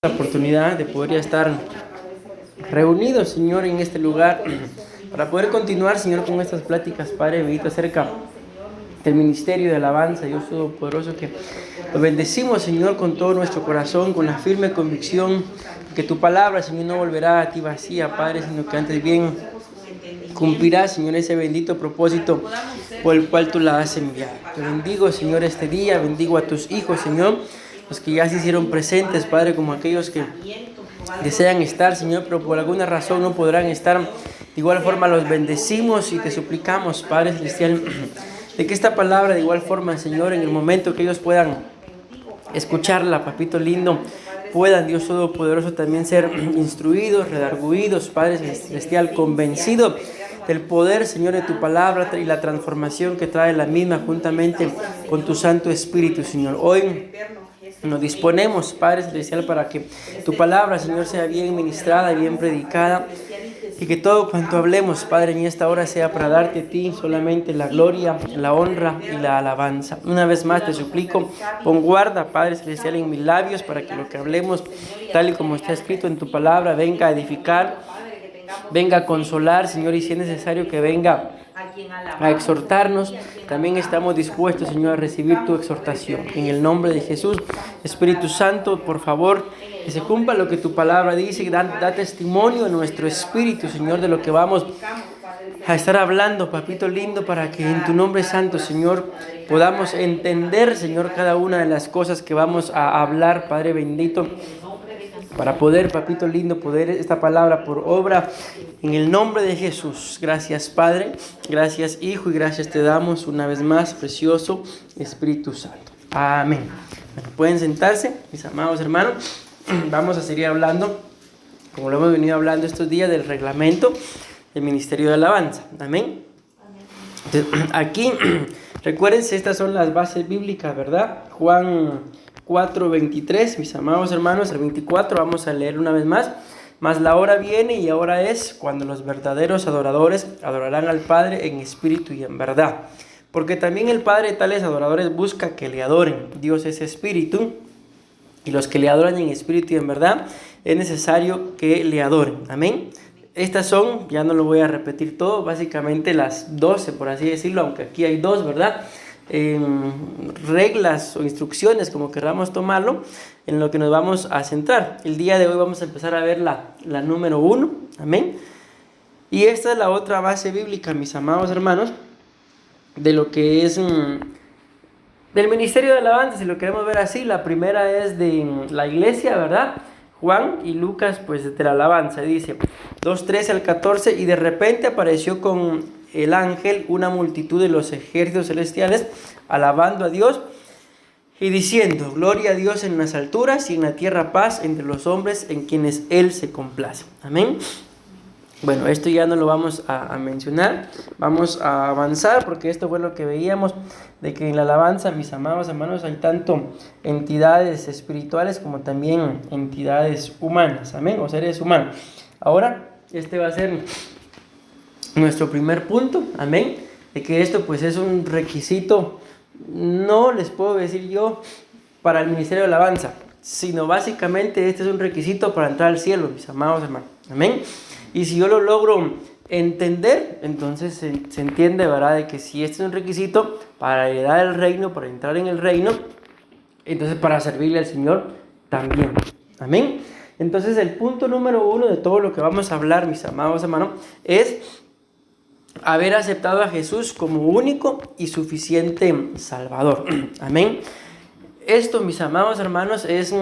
La oportunidad de poder ya estar reunidos, Señor, en este lugar para poder continuar, Señor, con estas pláticas, Padre bendito, acerca del ministerio de alabanza. Dios Todopoderoso, que lo bendecimos, Señor, con todo nuestro corazón, con la firme convicción que tu palabra, Señor, no volverá a ti vacía, Padre, sino que antes bien cumplirá, Señor, ese bendito propósito por el cual tú la has enviado. Te bendigo, Señor, este día, bendigo a tus hijos, Señor, los que ya se hicieron presentes, Padre, como aquellos que desean estar, Señor, pero por alguna razón no podrán estar. De igual forma los bendecimos y te suplicamos, Padre Celestial, de que esta palabra de igual forma, Señor, en el momento que ellos puedan escucharla, papito lindo, puedan, Dios Todopoderoso, también ser instruidos, redarguidos, Padre Celestial, convencido del poder, Señor, de tu palabra y la transformación que trae la misma juntamente con tu Santo Espíritu, Señor. Hoy nos disponemos, Padre Celestial, para que tu palabra, Señor, sea bien ministrada y bien predicada, y que todo cuanto hablemos, Padre, en esta hora sea para darte a ti solamente la gloria, la honra y la alabanza. Una vez más te suplico, pon guarda, Padre Celestial, en mis labios, para que lo que hablemos, tal y como está escrito en tu palabra, venga a edificar, venga a consolar, Señor, y si es necesario que venga a exhortarnos, también estamos dispuestos, Señor, a recibir tu exhortación. En el nombre de Jesús, Espíritu Santo, por favor, que se cumpla lo que tu palabra dice, da testimonio a nuestro espíritu, Señor, de lo que vamos a estar hablando, papito lindo, para que en tu nombre santo, Señor, podamos entender, Señor, cada una de las cosas que vamos a hablar, Padre bendito, para poder, papito lindo, poder esta palabra por obra en el nombre de Jesús. Gracias, Padre, gracias, Hijo, y gracias te damos una vez más, precioso Espíritu Santo. Amén. Bueno, pueden sentarse, mis amados hermanos. Vamos a seguir hablando, como lo hemos venido hablando estos días, del reglamento del ministerio de alabanza. Amén. Entonces, aquí, recuérdense, estas son las bases bíblicas, ¿verdad? Juan 4:23, mis amados hermanos, el 24, vamos a leer una vez más. Mas la hora viene y ahora es cuando los verdaderos adoradores adorarán al Padre en espíritu y en verdad. Porque también el Padre de tales adoradores busca que le adoren. Dios es espíritu, y los que le adoran en espíritu y en verdad es necesario que le adoren. Amén. Estas son, ya no lo voy a repetir todo, básicamente las 12, por así decirlo, aunque aquí hay dos, ¿verdad? Reglas o instrucciones, como queramos tomarlo, en lo que nos vamos a centrar. El día de hoy vamos a empezar a ver la número 1, amén. Y esta es la otra base bíblica, mis amados hermanos, de lo que es del ministerio de alabanza, si lo queremos ver así. La primera es de la iglesia, ¿verdad? Juan, y Lucas, pues de la alabanza. Dice 2:13 al 14, y de repente apareció con el ángel una multitud de los ejércitos celestiales, alabando a Dios y diciendo: gloria a Dios en las alturas y en la tierra paz entre los hombres en quienes Él se complace. Amén. Bueno, esto ya no lo vamos a mencionar, vamos a avanzar, porque esto fue lo que veíamos, de que en la alabanza, mis amados hermanos, hay tanto entidades espirituales como también entidades humanas, amén, o seres humanos. Ahora, este va a ser nuestro primer punto, amén, de que esto pues es un requisito, no les puedo decir yo, para el ministerio de alabanza, sino básicamente este es un requisito para entrar al cielo, mis amados hermanos, amén. Y si yo lo logro entender, entonces se entiende, ¿verdad?, de que si este es un requisito para heredar el reino, para entrar en el reino, entonces para servirle al Señor también. Amén. Entonces el punto número 1 de todo lo que vamos a hablar, mis amados hermanos, es haber aceptado a Jesús como único y suficiente Salvador. Amén. Esto, mis amados hermanos, es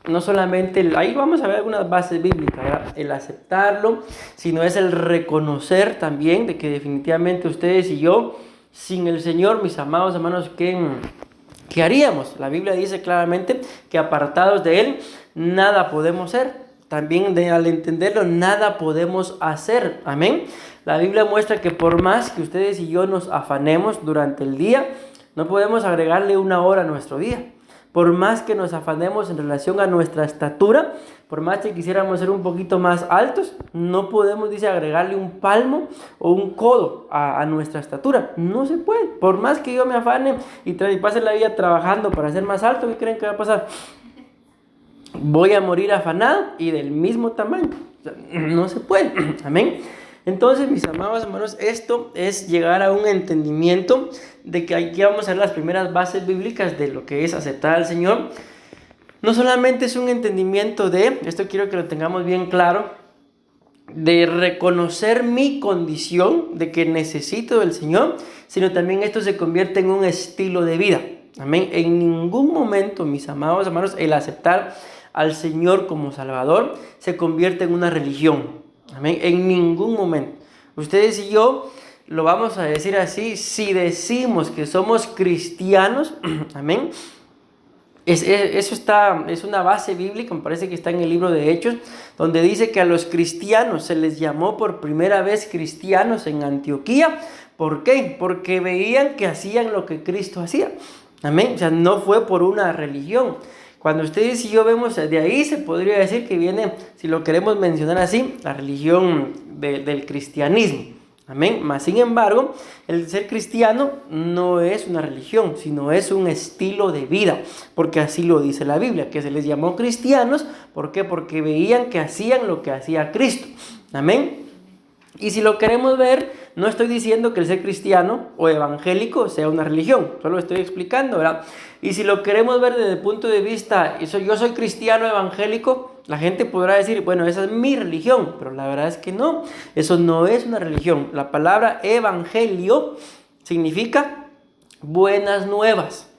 no solamente, ahí vamos a ver algunas bases bíblicas, ¿verdad?, el aceptarlo, sino es el reconocer también de que definitivamente ustedes y yo, sin el Señor, mis amados hermanos, ¿qué haríamos? La Biblia dice claramente que apartados de Él, nada podemos ser. También al entenderlo, nada podemos hacer. Amén. La Biblia muestra que por más que ustedes y yo nos afanemos durante el día, no podemos agregarle una hora a nuestro día. Por más que nos afanemos en relación a nuestra estatura, por más que quisiéramos ser un poquito más altos, no podemos, dice, agregarle un palmo o un codo a nuestra estatura. No se puede. Por más que yo me afane y pase la vida trabajando para ser más alto, ¿qué creen que va a pasar? voy a morir afanado y del mismo tamaño. O sea, no se puede. Amén. Entonces, mis amados hermanos, esto es llegar a un entendimiento de que aquí vamos a ver las primeras bases bíblicas de lo que es aceptar al Señor. No solamente es un entendimiento de, esto quiero que lo tengamos bien claro, de reconocer mi condición, de que necesito del Señor, sino también esto se convierte en un estilo de vida. Amén. En ningún momento, mis amados hermanos, el aceptar al Señor como Salvador se convierte en una religión. Amén. En ningún momento. Ustedes y yo lo vamos a decir así, si decimos que somos cristianos, amén. Es una base bíblica, me parece que está en el libro de Hechos, donde dice que a los cristianos se les llamó por primera vez cristianos en Antioquía. ¿Por qué? Porque veían que hacían lo que Cristo hacía. Amén. O sea, no fue por una religión. Cuando ustedes y yo vemos de ahí, se podría decir que viene, si lo queremos mencionar así, la religión del cristianismo. Amén. Mas, sin embargo, el ser cristiano no es una religión, sino es un estilo de vida, porque así lo dice la Biblia, que se les llamó cristianos. ¿Por qué? Porque veían que hacían lo que hacía Cristo. Amén. Y si lo queremos ver, no estoy diciendo que el ser cristiano o evangélico sea una religión, solo estoy explicando, ¿verdad? Y si lo queremos ver desde el punto de vista, yo soy cristiano evangélico, la gente podrá decir, bueno, esa es mi religión, pero la verdad es que no, eso no es una religión. La palabra evangelio significa buenas nuevas.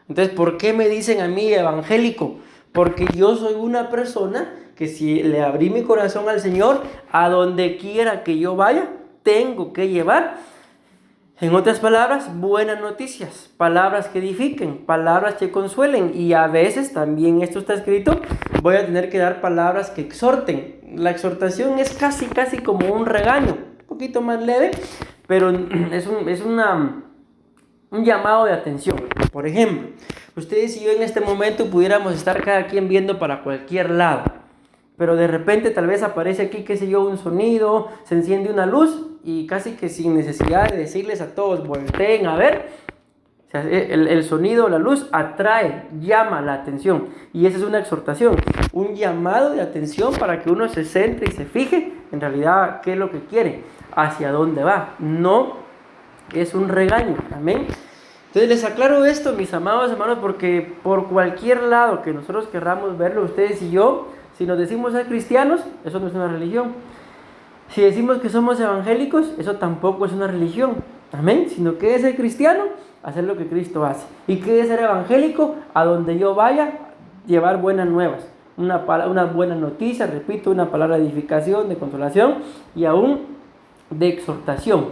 Entonces, ¿por qué me dicen a mí evangélico? Porque yo soy una persona que si le abrí mi corazón al Señor, a donde quiera que yo vaya, tengo que llevar, en otras palabras, buenas noticias, palabras que edifiquen, palabras que consuelen, y a veces también esto está escrito, voy a tener que dar palabras que exhorten. La exhortación es casi como un regaño, un poquito más leve, pero es un llamado de atención. Por ejemplo, ustedes y yo en este momento pudiéramos estar cada quien viendo para cualquier lado, pero de repente tal vez aparece aquí, qué sé yo, un sonido, se enciende una luz y casi que sin necesidad de decirles a todos, volteen a ver, o sea, el sonido, la luz atrae, llama la atención, y esa es una exhortación, un llamado de atención para que uno se centre y se fije en realidad qué es lo que quiere, hacia dónde va. No es un regaño. Amén. Entonces les aclaro esto, mis amados hermanos, porque por cualquier lado que nosotros querramos verlo, ustedes y yo, si nos decimos ser cristianos, eso no es una religión. Si decimos que somos evangélicos, eso tampoco es una religión. Amén. Sino que es ser cristiano, hacer lo que Cristo hace. Y que es ser evangélico, a donde yo vaya, llevar buenas nuevas. Una buena noticia, repito, una palabra de edificación, de consolación y aún de exhortación.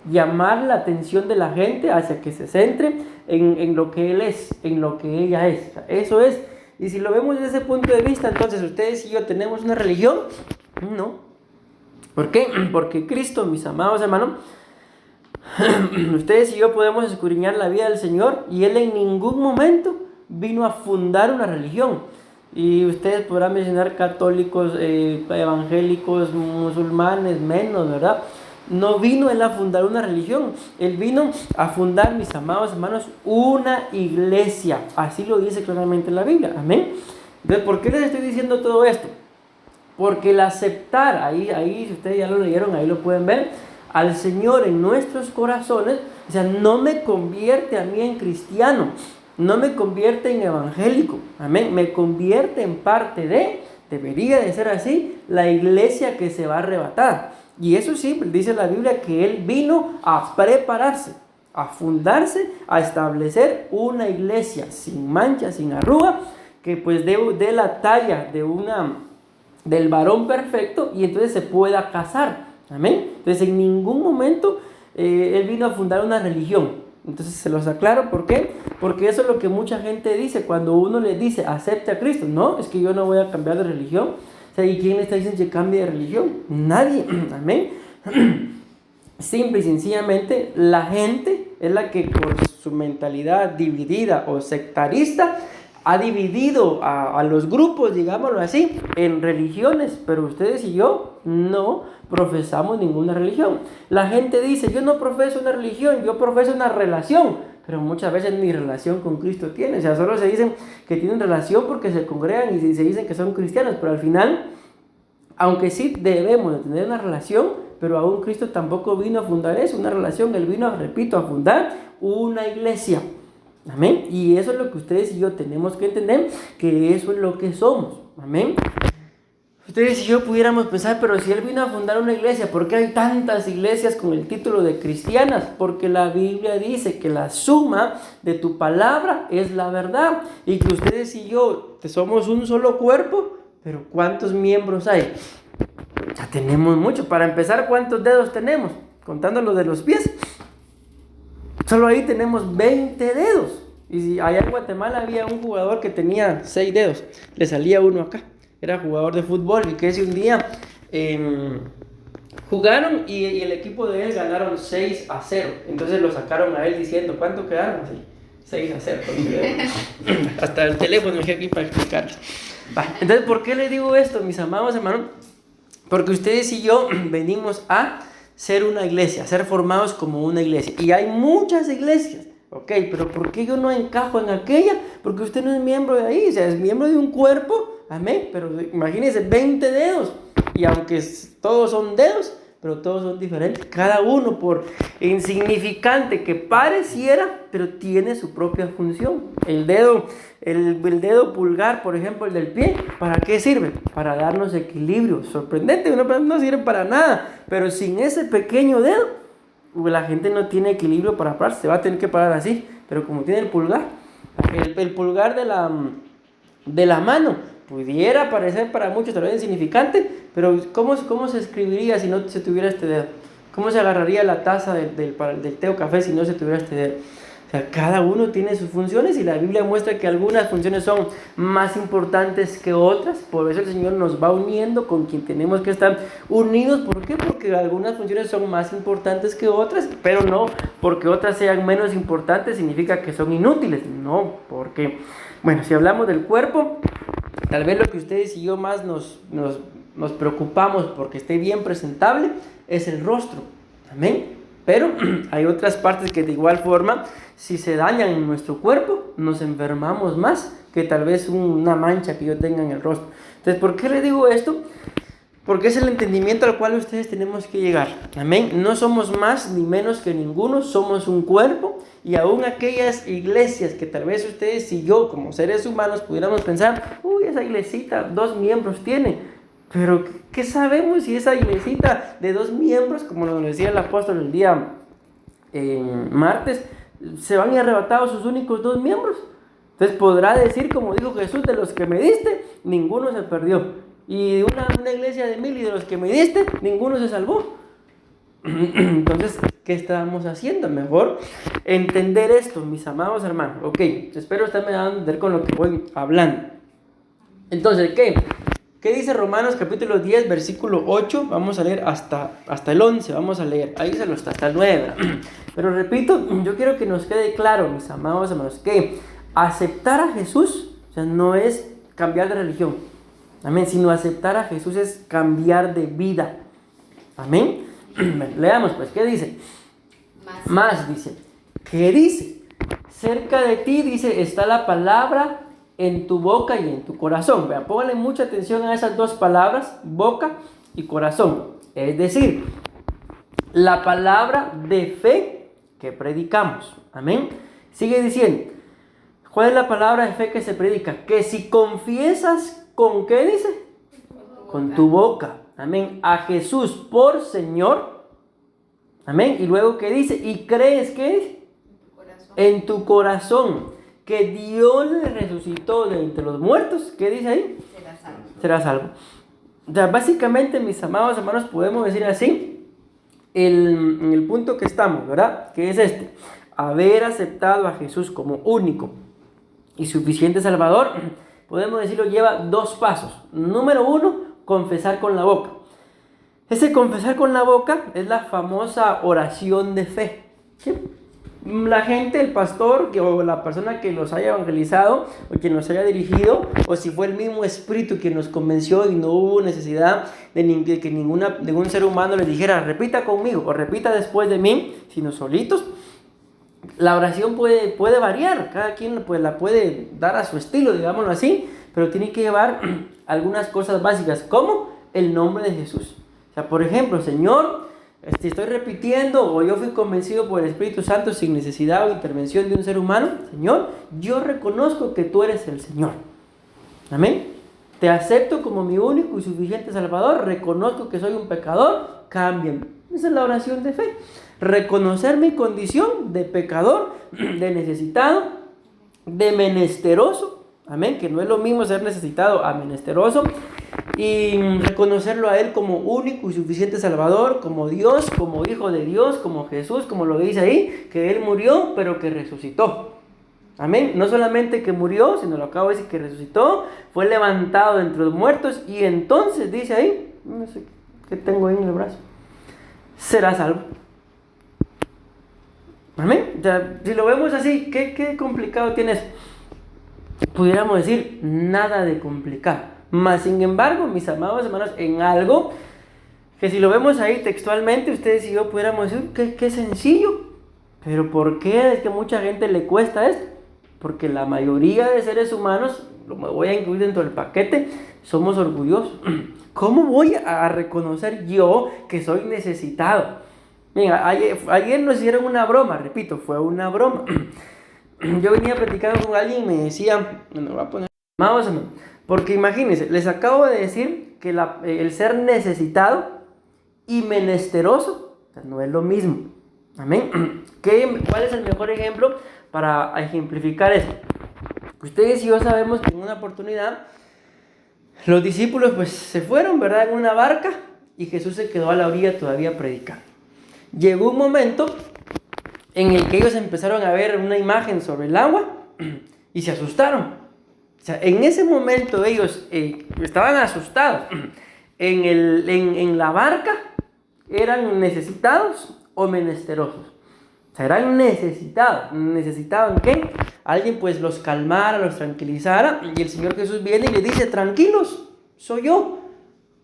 Llamar la atención de la gente hacia que se centre en lo que él es, en lo que ella es. O sea, eso es. Y si lo vemos desde ese punto de vista, entonces ustedes y yo tenemos una religión. No. ¿Por qué? Porque Cristo, mis amados hermanos, ustedes y yo podemos escudriñar la vida del Señor, y Él en ningún momento vino a fundar una religión. Y ustedes podrán mencionar católicos, evangélicos, musulmanes, menos, ¿verdad? No vino Él a fundar una religión, Él vino a fundar, mis amados hermanos, una iglesia. Así lo dice claramente en la Biblia. Amén. Entonces, ¿por qué les estoy diciendo todo esto? Porque el aceptar, ahí si ustedes ya lo leyeron, ahí lo pueden ver, al Señor en nuestros corazones, o sea, no me convierte a mí en cristiano, no me convierte en evangélico. Amén. Me convierte en parte debería de ser así, la iglesia que se va a arrebatar. Y eso sí, dice la Biblia que Él vino a prepararse, a fundarse, a establecer una iglesia sin mancha, sin arruga, que pues dé la talla del varón perfecto, y entonces se pueda casar. Amén. Entonces en ningún momento Él vino a fundar una religión. Entonces se los aclaro. ¿Por qué? Porque eso es lo que mucha gente dice cuando uno le dice acepte a Cristo. No, es que yo no voy a cambiar de religión. O sea, ¿y quién le está diciendo que cambie de religión? Nadie. Amén. Simple y sencillamente la gente es la que por su mentalidad dividida o sectarista ha dividido a los grupos, digámoslo así, en religiones. Pero ustedes y yo no profesamos ninguna religión. La gente dice, yo no profeso una religión, yo profeso una relación. pero muchas veces ni relación con Cristo tienen. O sea, solo se dicen que tienen relación porque se congregan y se dicen que son cristianos, pero al final, aunque sí debemos de tener una relación, pero aún Cristo tampoco vino a fundar eso, una relación. Él vino, repito, a fundar una iglesia. Amén. Y eso es lo que ustedes y yo tenemos que entender, que eso es lo que somos. Amén. Ustedes y yo pudiéramos pensar, pero si Él vino a fundar una iglesia, ¿por qué hay tantas iglesias con el título de cristianas? Porque la Biblia dice que la suma de tu palabra es la verdad. Y que ustedes y yo somos un solo cuerpo, pero ¿cuántos miembros hay? Ya tenemos mucho. Para empezar, ¿cuántos dedos tenemos? Contando los de los pies. Solo ahí tenemos 20 dedos. Y si allá en Guatemala había un jugador que tenía 6 dedos, le salía uno acá. Era jugador de fútbol y que ese un día jugaron y el equipo de él ganaron 6-0. Entonces lo sacaron a él diciendo, ¿cuánto quedaron? Sí, 6-0. Hasta el teléfono dejé aquí para explicarles. Entonces, ¿por qué les digo esto, mis amados hermanos? Porque ustedes y yo venimos a ser una iglesia, a ser formados como una iglesia. Y hay muchas iglesias. Ok, pero ¿por qué yo no encajo en aquella? Porque usted no es miembro de ahí, o sea, es miembro de un cuerpo, amén, pero imagínense, 20 dedos, y aunque todos son dedos, pero todos son diferentes, cada uno por insignificante que pareciera, pero tiene su propia función. El dedo pulgar, por ejemplo, el del pie, ¿para qué sirve? Para darnos equilibrio. Sorprendente, no sirve para nada, pero sin ese pequeño dedo, la gente no tiene equilibrio para pararse, se va a tener que parar así. Pero como tiene el pulgar, el pulgar de la mano, pudiera parecer para muchos tal vez insignificante, pero ¿cómo se escribiría si no se tuviera este dedo? ¿Cómo se agarraría la taza del té o café si no se tuviera este dedo? O sea, cada uno tiene sus funciones y la Biblia muestra que algunas funciones son más importantes que otras. Por eso el Señor nos va uniendo con quien tenemos que estar unidos. ¿Por qué? Porque algunas funciones son más importantes que otras, pero no porque otras sean menos importantes significa que son inútiles. No, porque, bueno, si hablamos del cuerpo, tal vez lo que ustedes y yo más nos preocupamos porque esté bien presentable es el rostro. Amén. Pero hay otras partes que de igual forma, si se dañan en nuestro cuerpo, nos enfermamos más que tal vez una mancha que yo tenga en el rostro. Entonces, ¿por qué le digo esto? Porque es el entendimiento al cual ustedes tenemos que llegar. Amén. No somos más ni menos que ninguno, somos un cuerpo. Y aún aquellas iglesias que tal vez ustedes y yo, como seres humanos, pudiéramos pensar, uy, esa iglesita 2 miembros tiene. Pero, ¿qué sabemos si esa iglesita de 2 miembros, como nos decía el apóstol el día martes, se van y arrebatados sus únicos 2 miembros? Entonces podrá decir, como dijo Jesús, de los que me diste, ninguno se perdió. Y una iglesia de 1000 y de los que me diste, ninguno se salvó. Entonces, ¿qué estábamos haciendo? Mejor entender esto, mis amados hermanos. Ok, espero ustedes me van a entender con lo que voy hablando. Entonces, ¿qué dice Romanos capítulo 10, versículo 8? Vamos a leer hasta el 11, vamos a leer. Ahí se lo está hasta el 9. Pero repito, yo quiero que nos quede claro, mis amados hermanos, que aceptar a Jesús, o sea, no es cambiar de religión. Amén. Sino aceptar a Jesús es cambiar de vida. Amén. Leamos pues, ¿qué dice? Más dice. ¿Qué dice? Cerca de ti, dice, está la palabra en tu boca y en tu corazón. Vean, pónganle mucha atención a esas 2 palabras, boca y corazón. Es decir, la palabra de fe que predicamos. Amén. Sigue diciendo, ¿cuál es la palabra de fe que se predica? Que si confiesas, ¿con qué dice? Con tu boca. Amén. A Jesús por Señor. Amén. Y luego, ¿qué dice? Y crees que en tu corazón que Dios le resucitó de entre los muertos, ¿qué dice ahí? Será salvo. O sea, básicamente, mis amados hermanos, podemos decir así, en el punto que estamos, ¿verdad? Que es este: haber aceptado a Jesús como único y suficiente Salvador, podemos decirlo, lleva 2 pasos. Número 1, confesar con la boca. Ese confesar con la boca es la famosa oración de fe, ¿sí? La gente, el pastor o la persona que nos haya evangelizado o quien nos haya dirigido, o si fue el mismo Espíritu quien nos convenció y no hubo necesidad de que ningún ser humano le dijera repita conmigo o repita después de mí, sino solitos, La oración puede variar, cada quien pues la puede dar a su estilo, digámoslo así, pero tiene que llevar algunas cosas básicas, como el nombre de Jesús. O sea, por ejemplo, Señor, estoy repitiendo o yo fui convencido por el Espíritu Santo sin necesidad o intervención de un ser humano. Señor, yo reconozco que tú eres el Señor. Amén. Te acepto como mi único y suficiente Salvador. Reconozco que soy un pecador. Cámbiame. Esa es la oración de fe. Reconocer mi condición de pecador, de necesitado, de menesteroso. Amén. Que no es lo mismo ser necesitado a menesteroso. Y reconocerlo a Él como único y suficiente Salvador, como Dios, como Hijo de Dios, como Jesús, como lo dice ahí, que Él murió, pero que resucitó. Amén. No solamente que murió, sino lo acabo de decir, que resucitó, fue levantado de entre los muertos, y entonces dice ahí, no sé qué tengo ahí en el brazo, será salvo. Amén. O sea, si lo vemos así, ¿qué complicado tienes? Pudiéramos decir, nada de complicado. Mas, sin embargo, mis amados hermanos, en algo que si lo vemos ahí textualmente, ustedes y yo pudiéramos decir, qué sencillo. Pero ¿por qué es que a mucha gente le cuesta esto? Porque la mayoría de seres humanos, lo voy a incluir dentro del paquete, somos orgullosos. ¿Cómo voy a reconocer yo que soy necesitado? Mira, ayer nos hicieron una broma, repito, fue una broma. Yo venía platicando con alguien y me decía, bueno, voy a poner, vamos a ver, porque imagínense, les acabo de decir que el ser necesitado y menesteroso, o sea, no es lo mismo. Amén. ¿Cuál es el mejor ejemplo para ejemplificar esto? Ustedes y yo sabemos que en una oportunidad los discípulos pues se fueron, ¿verdad?, en una barca, y Jesús se quedó a la orilla todavía predicando. Llegó un momento en el que ellos empezaron a ver una imagen sobre el agua y se asustaron. O sea, en ese momento ellos estaban asustados. En la barca eran necesitados o menesterosos. O sea, eran necesitados. ¿Necesitaban qué? Alguien pues los calmara, los tranquilizara. Y el Señor Jesús viene y les dice, tranquilos, soy yo.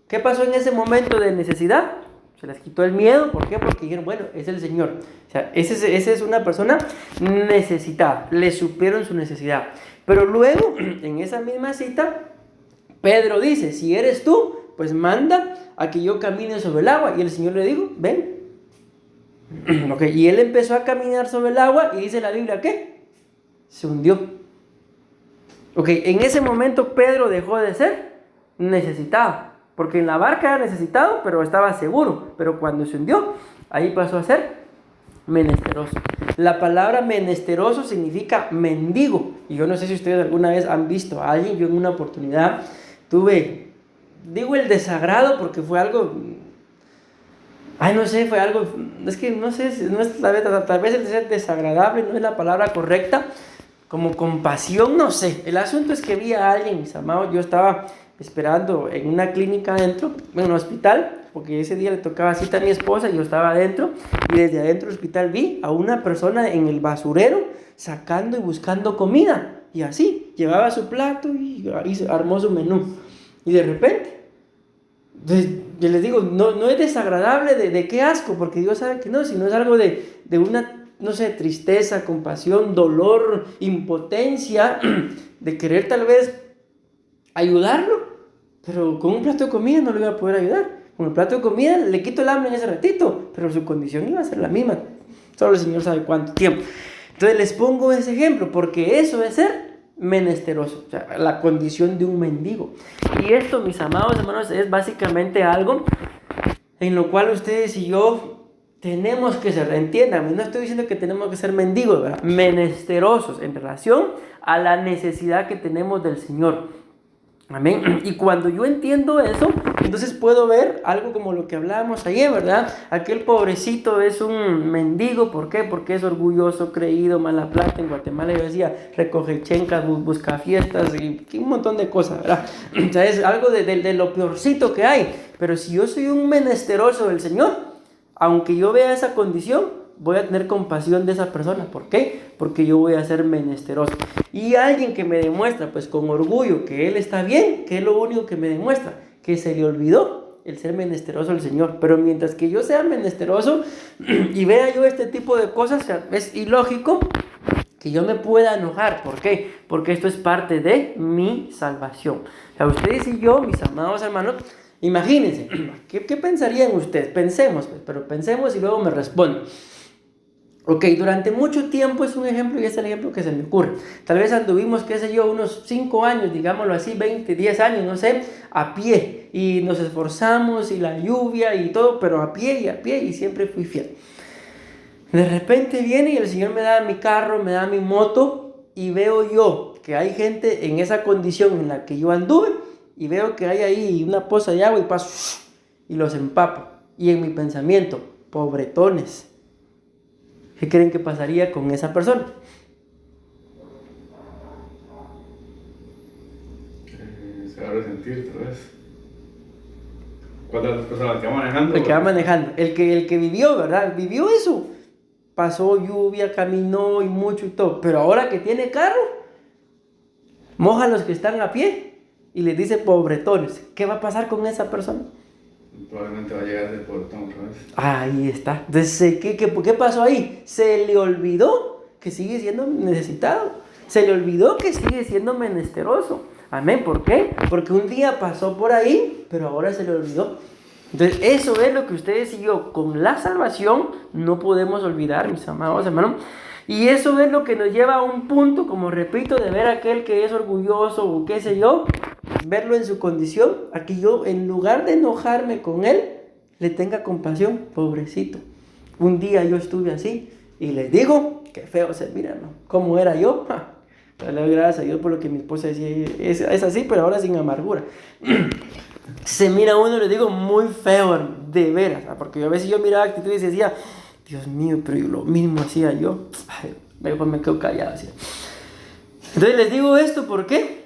¿Qué pasó en ese momento de necesidad? Se les quitó el miedo. ¿Por qué? Porque dijeron, bueno, es el Señor. O sea, esa es una persona necesitada. Le supieron su necesidad. Pero luego, en esa misma cita, Pedro dice, si eres tú, pues manda a que yo camine sobre el agua. Y el Señor le dijo, ven. Okay. Y él empezó a caminar sobre el agua y dice la Biblia, ¿qué? Se hundió. Okay. En ese momento Pedro dejó de ser necesitado. Porque en la barca era necesitado, pero estaba seguro. Pero cuando se hundió, ahí pasó a ser menesteroso. La palabra menesteroso significa mendigo. Y yo no sé si ustedes alguna vez han visto a alguien. Yo en una oportunidad tuve, digo el desagrado porque fue algo, fue algo, es que no sé, no es, tal vez el ser desagradable no es la palabra correcta, como compasión, no sé. El asunto es que vi a alguien, mis amados, yo estaba esperando en una clínica adentro, en un hospital, porque ese día le tocaba cita a mi esposa y yo estaba adentro, y desde adentro del hospital vi a una persona en el basurero sacando y buscando comida, y así, llevaba su plato y armó su menú, y de repente, yo les digo, no es desagradable de qué asco, porque Dios sabe que no, sino es algo de una, no sé, tristeza, compasión, dolor, impotencia, de querer tal vez ayudarlo, pero con un plato de comida no lo iba a poder ayudar. Con el plato de comida le quito el hambre en ese ratito, pero su condición iba a ser la misma. Solo el Señor sabe cuánto tiempo. Entonces les pongo ese ejemplo, porque eso es ser menesteroso, o sea, la condición de un mendigo. Y esto, mis amados hermanos, es básicamente algo en lo cual ustedes y yo tenemos que ser, entiéndanme, no estoy diciendo que tenemos que ser mendigos, ¿verdad? Menesterosos en relación a la necesidad que tenemos del Señor. Amén. Y cuando yo entiendo eso, entonces puedo ver algo como lo que hablábamos ayer, ¿verdad? Aquel pobrecito es un mendigo. ¿Por qué? Porque es orgulloso, creído, mala plata. En Guatemala yo decía, recoge chencas, busca fiestas y un montón de cosas, ¿verdad? O sea, es algo de lo peorcito que hay. Pero si yo soy un menesteroso del Señor, aunque yo vea esa condición, voy a tener compasión de esa persona. ¿Por qué? Porque yo voy a ser menesteroso. Y alguien que me demuestra, pues con orgullo, que él está bien, que es lo único que me demuestra, que se le olvidó el ser menesteroso al Señor. Pero mientras que yo sea menesteroso y vea yo este tipo de cosas, es ilógico que yo me pueda enojar. ¿Por qué? Porque esto es parte de mi salvación. O sea, ustedes y yo, mis amados hermanos, imagínense, ¿qué pensarían ustedes? Pensemos, pero pensemos y luego me responden. Ok, durante mucho tiempo es un ejemplo y es el ejemplo que se me ocurre. Tal vez anduvimos, qué sé yo, unos 5 años, digámoslo así, 20, 10 años, no sé, a pie. Y nos esforzamos y la lluvia y todo, pero a pie y siempre fui fiel. De repente viene y el Señor me da mi carro, me da mi moto y veo yo que hay gente en esa condición en la que yo anduve y veo que hay ahí una poza de agua y paso y los empapo. Y en mi pensamiento, pobretones. ¿Qué creen que pasaría con esa persona? Se va a resentir, tal vez. ¿Cuál de las personas? ¿El que va manejando? El que va manejando. El que vivió, ¿verdad? Vivió eso. Pasó lluvia, caminó y mucho y todo. Pero ahora que tiene carro, moja a los que están a pie y les dice pobretones. ¿Qué va a pasar con esa persona? Probablemente va a llegar ese pobretón otra vez. Ahí está. Entonces, ¿qué pasó ahí? Se le olvidó que sigue siendo necesitado. Se le olvidó que sigue siendo menesteroso. Amén. ¿Por qué? Porque un día pasó por ahí, pero ahora se le olvidó. Entonces, eso es lo que ustedes y yo, con la salvación, no podemos olvidar, mis amados hermanos. Y eso es lo que nos lleva a un punto, como repito, de ver a aquel que es orgulloso o qué sé yo, verlo en su condición, a que yo, en lugar de enojarme con él, le tenga compasión, pobrecito. Un día yo estuve así y les digo, qué feo se mira, ¿no? ¿Cómo era yo? Le doy gracias a Dios por lo que mi esposa decía, es así, pero ahora sin amargura. Se mira uno, le digo, muy feo, de veras, porque a veces yo miraba actitudes y decía, Dios mío, pero yo lo mismo hacía yo. Ay, mejor me quedo callado así. Entonces les digo esto, ¿por qué?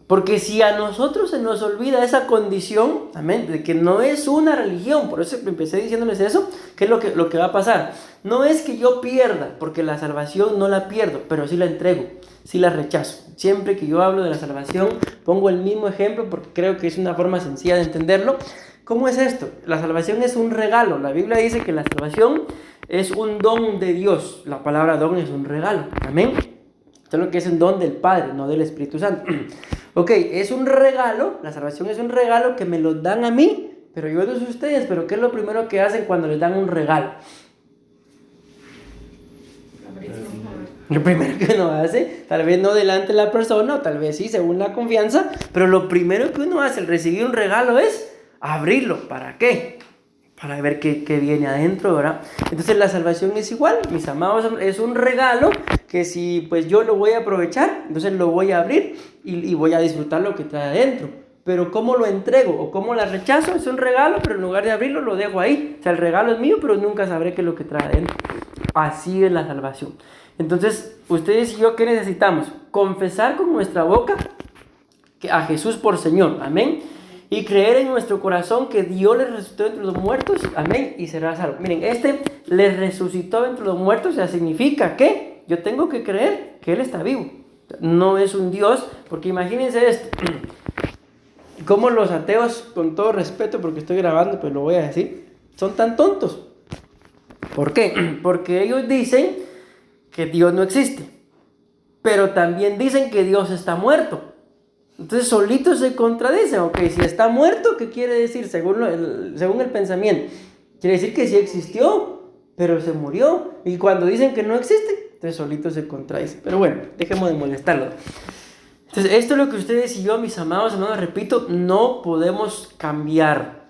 Porque si a nosotros se nos olvida esa condición, amén, de que no es una religión, por eso empecé diciéndoles eso, ¿qué es lo que va a pasar? No es que yo pierda, porque la salvación no la pierdo, pero sí la entrego, sí la rechazo. Siempre que yo hablo de la salvación, pongo el mismo ejemplo porque creo que es una forma sencilla de entenderlo. ¿Cómo es esto? La salvación es un regalo. La Biblia dice que la salvación es un don de Dios. La palabra don es un regalo. Amén. Esto es lo que es un don del Padre, no del Espíritu Santo. Ok, es un regalo. La salvación es un regalo que me lo dan a mí, pero yo no sé ustedes. Pero ¿qué es lo primero que hacen cuando les dan un regalo? Lo primero que uno hace, tal vez no delante de la persona, o tal vez sí, según la confianza, pero lo primero que uno hace al recibir un regalo es abrirlo. ¿Para qué? Para ver qué viene adentro, ¿verdad? Entonces la salvación es igual, mis amados, es un regalo que si pues yo lo voy a aprovechar, entonces lo voy a abrir y voy a disfrutar lo que trae adentro. Pero ¿cómo lo entrego o cómo la rechazo? Es un regalo, pero en lugar de abrirlo lo dejo ahí. O sea, el regalo es mío, pero nunca sabré qué es lo que trae adentro. Así es la salvación. Entonces, ustedes y yo, ¿qué necesitamos? Confesar con nuestra boca a Jesús por Señor, amén, y creer en nuestro corazón que Dios les resucitó entre los muertos, amén, y será salvo. Miren, les resucitó entre los muertos, o sea, significa que yo tengo que creer que Él está vivo. No es un Dios, porque imagínense esto, como los ateos, con todo respeto, porque estoy grabando, pero lo voy a decir, son tan tontos. ¿Por qué? Porque ellos dicen que Dios no existe, pero también dicen que Dios está muerto. Entonces solitos se contradicen. Ok, si está muerto, ¿qué quiere decir? Según el pensamiento, quiere decir que sí existió, pero se murió. Y cuando dicen que no existe, entonces solitos se contradicen. Pero bueno, dejemos de molestarlo. Entonces esto es lo que ustedes y yo, mis amados hermanos, repito, no podemos cambiar.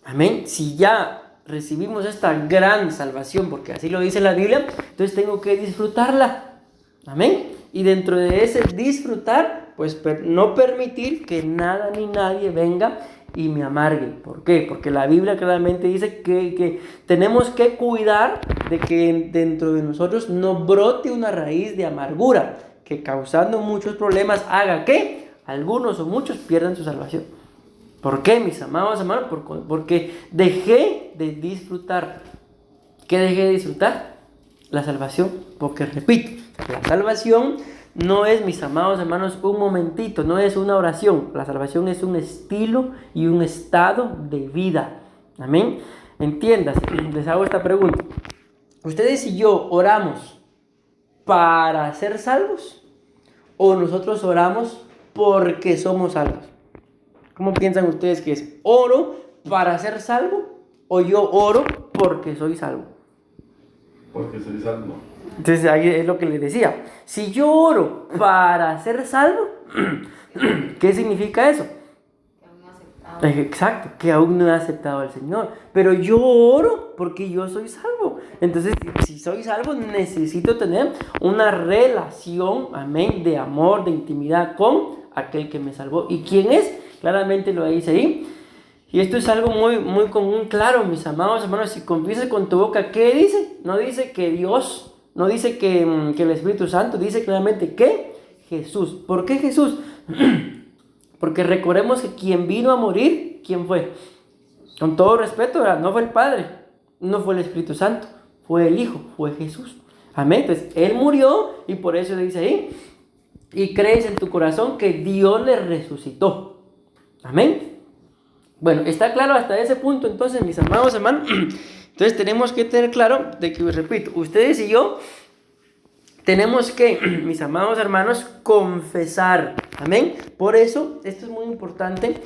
Amén. Si ya recibimos esta gran salvación, porque así lo dice la Biblia, entonces tengo que disfrutarla. Amén. Y dentro de ese disfrutar, pues no permitir que nada ni nadie venga y me amargue. ¿Por qué? Porque la Biblia claramente dice que tenemos que cuidar de que dentro de nosotros no brote una raíz de amargura, que causando muchos problemas haga que algunos o muchos pierdan su salvación. ¿Por qué, mis amados hermanos? Porque dejé de disfrutar. ¿Qué dejé de disfrutar? La salvación. Porque repito, la salvación no es, mis amados hermanos, un momentito, no es una oración. La salvación es un estilo y un estado de vida. Amén. Entiendas, les hago esta pregunta. ¿Ustedes y yo oramos para ser salvos o nosotros oramos porque somos salvos? ¿Cómo piensan ustedes que es? ¿Oro para ser salvo o yo oro porque soy salvo? Porque soy salvo. Entonces ahí es lo que les decía. Si yo oro para ser salvo, ¿qué significa eso? Exacto, que aún no he aceptado al Señor. Pero yo oro porque yo soy salvo. Entonces, si soy salvo, necesito tener una relación, amén, de amor, de intimidad con aquel que me salvó. ¿Y quién es? Claramente lo dice ahí. Y esto es algo muy, muy común, claro, mis amados hermanos. Si confiesas con tu boca, ¿qué dice? No dice que Dios, no dice que el Espíritu Santo, dice claramente que Jesús. ¿Por qué Jesús? Porque recordemos que quien vino a morir, ¿quién fue? Con todo respeto, ¿verdad? No fue el Padre, no fue el Espíritu Santo, fue el Hijo, fue Jesús. Amén. Entonces, Él murió y por eso dice ahí, y crees en tu corazón que Dios le resucitó. Amén. Bueno, está claro hasta ese punto, entonces, mis amados hermanos. Entonces, tenemos que tener claro de que, repito, ustedes y yo tenemos que, mis amados hermanos, confesar. Amén. Por eso, esto es muy importante.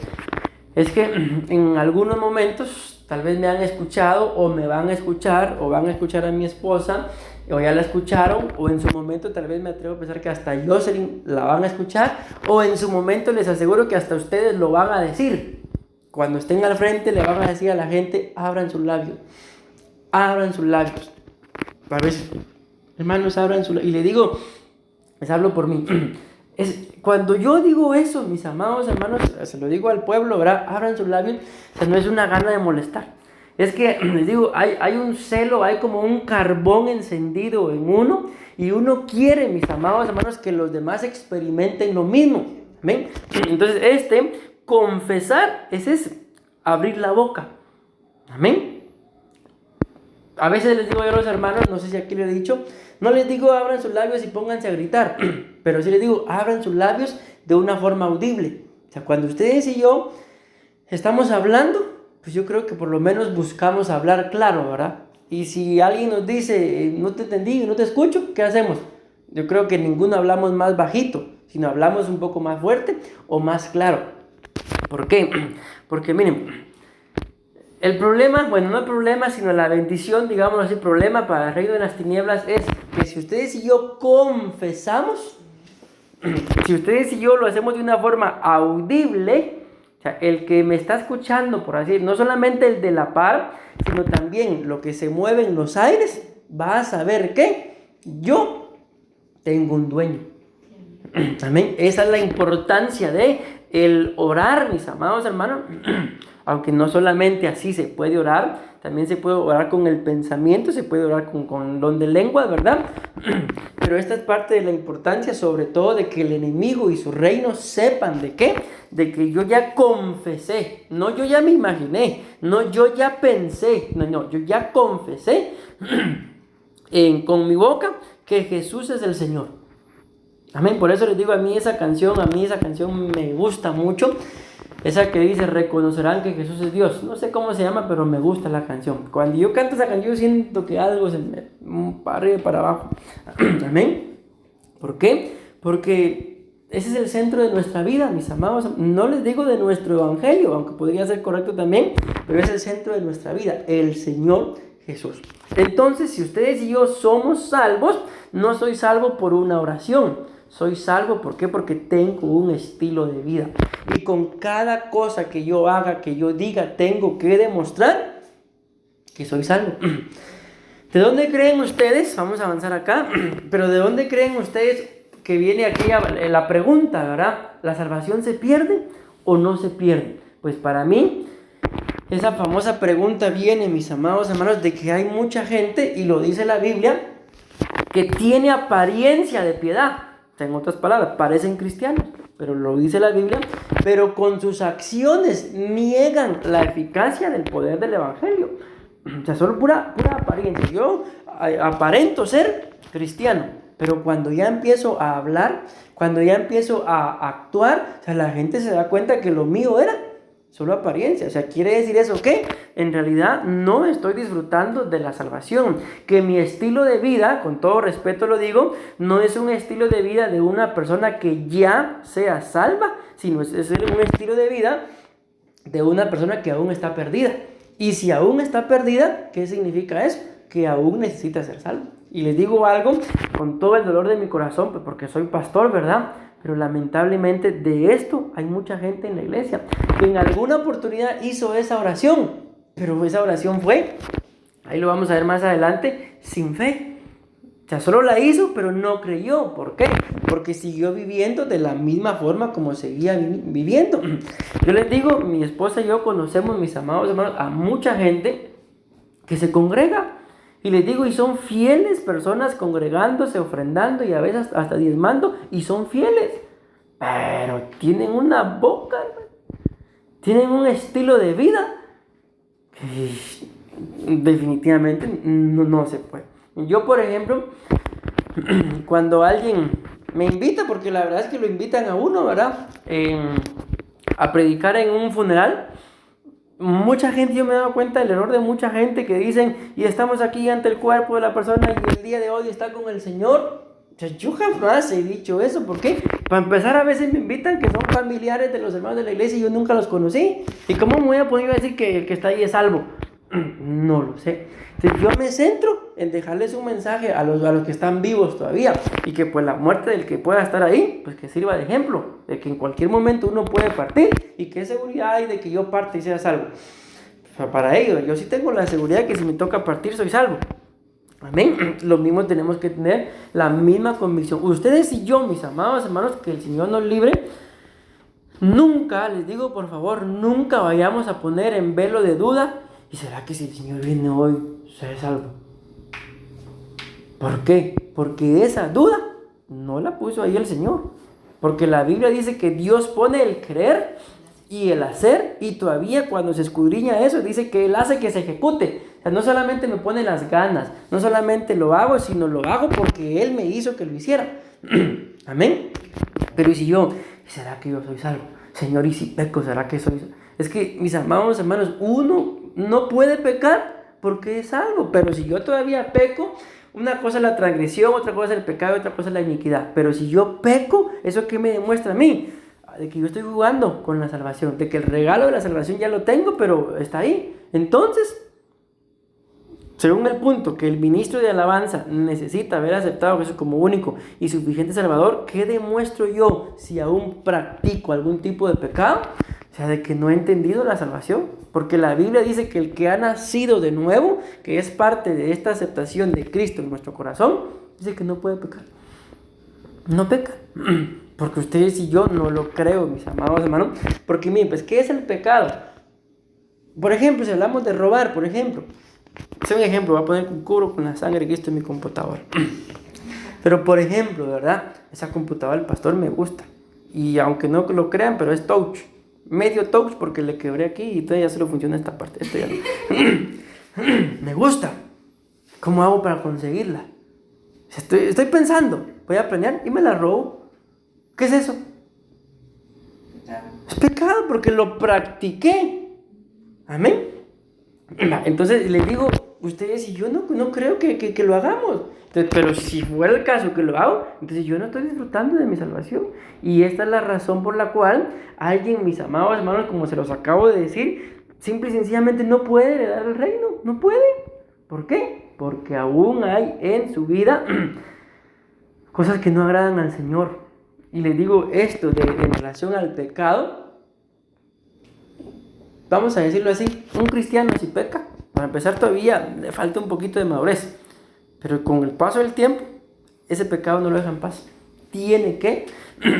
Es que en algunos momentos, tal vez me han escuchado o me van a escuchar o van a escuchar a mi esposa o ya la escucharon, o en su momento tal vez me atrevo a pensar que hasta Jocelyn la van a escuchar, o en su momento les aseguro que hasta ustedes lo van a decir. Cuando estén al frente le van a decir a la gente, abran sus labios. Abran sus labios. A veces, hermanos, abran sus labios. Y le digo, les hablo por mí. Cuando yo digo eso, mis amados hermanos, se lo digo al pueblo, ¿verdad? Abran sus labios. O sea, no es una gana de molestar. Es que, les digo, hay un celo, hay como un carbón encendido en uno. Y uno quiere, mis amados hermanos, que los demás experimenten lo mismo. ¿Amén? Entonces, confesar es abrir la boca. Amén. A veces les digo yo a los hermanos, no sé si aquí lo he dicho, no les digo abran sus labios y pónganse a gritar, pero sí les digo abran sus labios de una forma audible. O sea, cuando ustedes y yo estamos hablando, pues yo creo que por lo menos buscamos hablar claro, ¿verdad? Y si alguien nos dice, no te entendí, no te escucho, ¿qué hacemos? Yo creo que ninguno hablamos más bajito, sino hablamos un poco más fuerte o más claro. ¿Por qué? Porque miren, el problema, bueno, no el problema, sino la bendición, digamos así, problema para el reino de las tinieblas es que si ustedes y yo confesamos, si ustedes y yo lo hacemos de una forma audible, o sea, el que me está escuchando, por así decirlo, no solamente el de la par, sino también lo que se mueve en los aires, va a saber que yo tengo un dueño. Amén. Esa es la importancia de el orar, mis amados hermanos. Aunque no solamente así se puede orar, también se puede orar con el pensamiento, se puede orar con don de lengua, ¿verdad? Pero esta es parte de la importancia, sobre todo, de que el enemigo y su reino sepan de qué, de que yo ya confesé, no yo ya me imaginé, no yo ya pensé, no, yo ya confesé con mi boca que Jesús es el Señor. Amén. Por eso les digo, a mí esa canción me gusta mucho. Esa que dice, reconocerán que Jesús es Dios. No sé cómo se llama, pero me gusta la canción. Cuando yo canto esa canción, siento que algo se me para arriba y para abajo. Amén. ¿Por qué? Porque ese es el centro de nuestra vida, mis amados. No les digo de nuestro evangelio, aunque podría ser correcto también, pero es el centro de nuestra vida, el Señor Jesús. Entonces, si ustedes y yo somos salvos, no soy salvo por una oración. Soy salvo, ¿por qué? Porque tengo un estilo de vida. Y con cada cosa que yo haga, que yo diga, tengo que demostrar que soy salvo. ¿De dónde creen ustedes? Vamos a avanzar acá. Pero ¿de dónde creen ustedes que viene aquí la pregunta, ¿verdad? ¿La salvación se pierde o no se pierde? Pues para mí, esa famosa pregunta viene, mis amados hermanos, de que hay mucha gente, y lo dice la Biblia, que tiene apariencia de piedad. En otras palabras, parecen cristianos, pero lo dice la Biblia, pero con sus acciones niegan la eficacia del poder del evangelio. O sea, solo pura apariencia. Yo aparento ser cristiano, Pero cuando ya empiezo a hablar, cuando ya empiezo a actuar, o sea, la gente se da cuenta que lo mío era solo apariencia. O sea, quiere decir eso que en realidad no estoy disfrutando de la salvación. Que mi estilo de vida, con todo respeto lo digo, no es un estilo de vida de una persona que ya sea salva, sino es un estilo de vida de una persona que aún está perdida. Y si aún está perdida, ¿qué significa eso? Que aún necesita ser salvo. Y les digo algo con todo el dolor de mi corazón, pues porque soy pastor, ¿verdad? Pero lamentablemente de esto hay mucha gente en la iglesia que en alguna oportunidad hizo esa oración, pero esa oración fue, ahí lo vamos a ver más adelante, sin fe. O sea, solo la hizo, pero no creyó. ¿Por qué? Porque siguió viviendo de la misma forma como seguía viviendo. Yo les digo, mi esposa y yo conocemos, mis amados hermanos, a mucha gente que se congrega. Y les digo, y son fieles personas congregándose, ofrendando y a veces hasta diezmando, y son fieles. Pero tienen una boca, tienen un estilo de vida que definitivamente no se puede. Yo, por ejemplo, cuando alguien me invita, porque la verdad es que lo invitan a uno, ¿verdad? A predicar en un funeral. Mucha gente, yo me he dado cuenta del error de mucha gente que dicen, y estamos aquí ante el cuerpo de la persona y el día de hoy está con el Señor. O sea, yo jamás he dicho eso. ¿Por qué? Para empezar, a veces me invitan que son familiares de los hermanos de la iglesia y yo nunca los conocí. ¿Y cómo me voy a poder decir que el que está ahí es salvo? No lo sé. Entonces yo me centro en dejarles un mensaje a los que están vivos todavía, y que pues la muerte del que pueda estar ahí, pues que sirva de ejemplo, de que en cualquier momento uno puede partir, y qué seguridad hay de que yo parte y sea salvo. O sea, para ello, yo sí tengo la seguridad de que si me toca partir soy salvo. Amén. Lo mismo tenemos que tener la misma convicción. Ustedes y yo, mis amados hermanos, que el Señor nos libre. Nunca, les digo por favor, nunca vayamos a poner en velo de duda, ¿y será que si el Señor viene hoy, seré salvo? ¿Por qué? Porque esa duda no la puso ahí el Señor. Porque la Biblia dice que Dios pone el creer y el hacer, y todavía cuando se escudriña eso, dice que Él hace que se ejecute. O sea, no solamente me pone las ganas, no solamente lo hago, sino lo hago porque Él me hizo que lo hiciera. Amén. Pero ¿y si yo, será que yo soy salvo? Señor, ¿y si peco, será que soy salvo? Es que, mis amados hermanos, uno no puede pecar porque es salvo. Pero si yo todavía peco, una cosa es la transgresión, otra cosa es el pecado, otra cosa es la iniquidad. Pero si yo peco, ¿eso qué me demuestra a mí? De que yo estoy jugando con la salvación, de que el regalo de la salvación ya lo tengo, pero está ahí. Entonces, según el punto que el ministro de alabanza necesita haber aceptado a Jesús como único y suficiente Salvador, ¿qué demuestro yo si aún practico algún tipo de pecado? O sea, de que no he entendido la salvación. Porque la Biblia dice que el que ha nacido de nuevo, que es parte de esta aceptación de Cristo en nuestro corazón, dice que no puede pecar. No peca. Porque ustedes y yo no lo creo, mis amados hermanos. Porque miren, pues, ¿qué es el pecado? Por ejemplo, si hablamos de robar, por ejemplo. Es un ejemplo, voy a poner un cubro con la sangre que esto en mi computadora. Pero por ejemplo, ¿verdad? Esa computadora del pastor me gusta. Y aunque no lo crean, pero es touch. Medio touch porque le quebré aquí y todavía ya solo funciona esta parte. Esto ya no. Me gusta. ¿Cómo hago para conseguirla? Estoy pensando, voy a planear y me la robo. ¿Qué es eso? Es pecado porque lo practiqué. Amén. Entonces les digo, ustedes y yo no creo que lo hagamos. Entonces, pero si fuera el caso que lo hago, entonces yo no estoy disfrutando de mi salvación. Y esta es la razón por la cual alguien, mis amados hermanos, como se los acabo de decir, simple y sencillamente no puede heredar el reino. No puede. ¿Por qué? Porque aún hay en su vida cosas que no agradan al Señor. Y les digo esto en relación al pecado. Vamos a decirlo así, un cristiano si peca, para empezar todavía le falta un poquito de madurez, pero con el paso del tiempo, ese pecado no lo deja en paz. Tiene que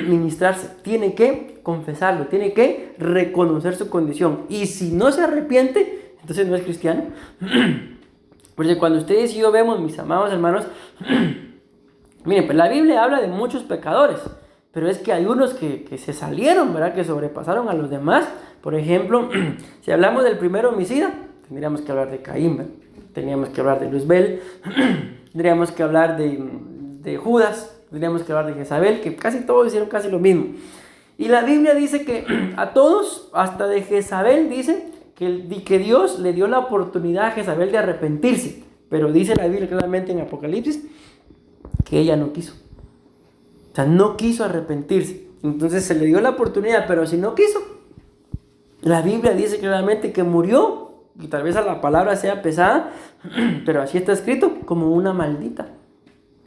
ministrarse, tiene que confesarlo, tiene que reconocer su condición. Y si no se arrepiente, entonces no es cristiano. Porque cuando ustedes y yo vemos, mis amados hermanos, miren, pues la Biblia habla de muchos pecadores, pero es que hay unos que se salieron, ¿verdad? Que sobrepasaron a los demás. Por ejemplo, si hablamos del primer homicida, tendríamos que hablar de Caín, ¿verdad? Tendríamos que hablar de Luzbel, tendríamos que hablar de de Judas, tendríamos que hablar de Jezabel, que casi todos hicieron casi lo mismo. Y la Biblia dice que a todos, hasta de Jezabel, dice que Dios le dio la oportunidad a Jezabel de arrepentirse. Pero dice la Biblia claramente en Apocalipsis que ella no quiso. O sea, no quiso arrepentirse. Entonces se le dio la oportunidad, pero si no quiso, la Biblia dice claramente que murió. Y tal vez a la palabra sea pesada, pero así está escrito, como una maldita.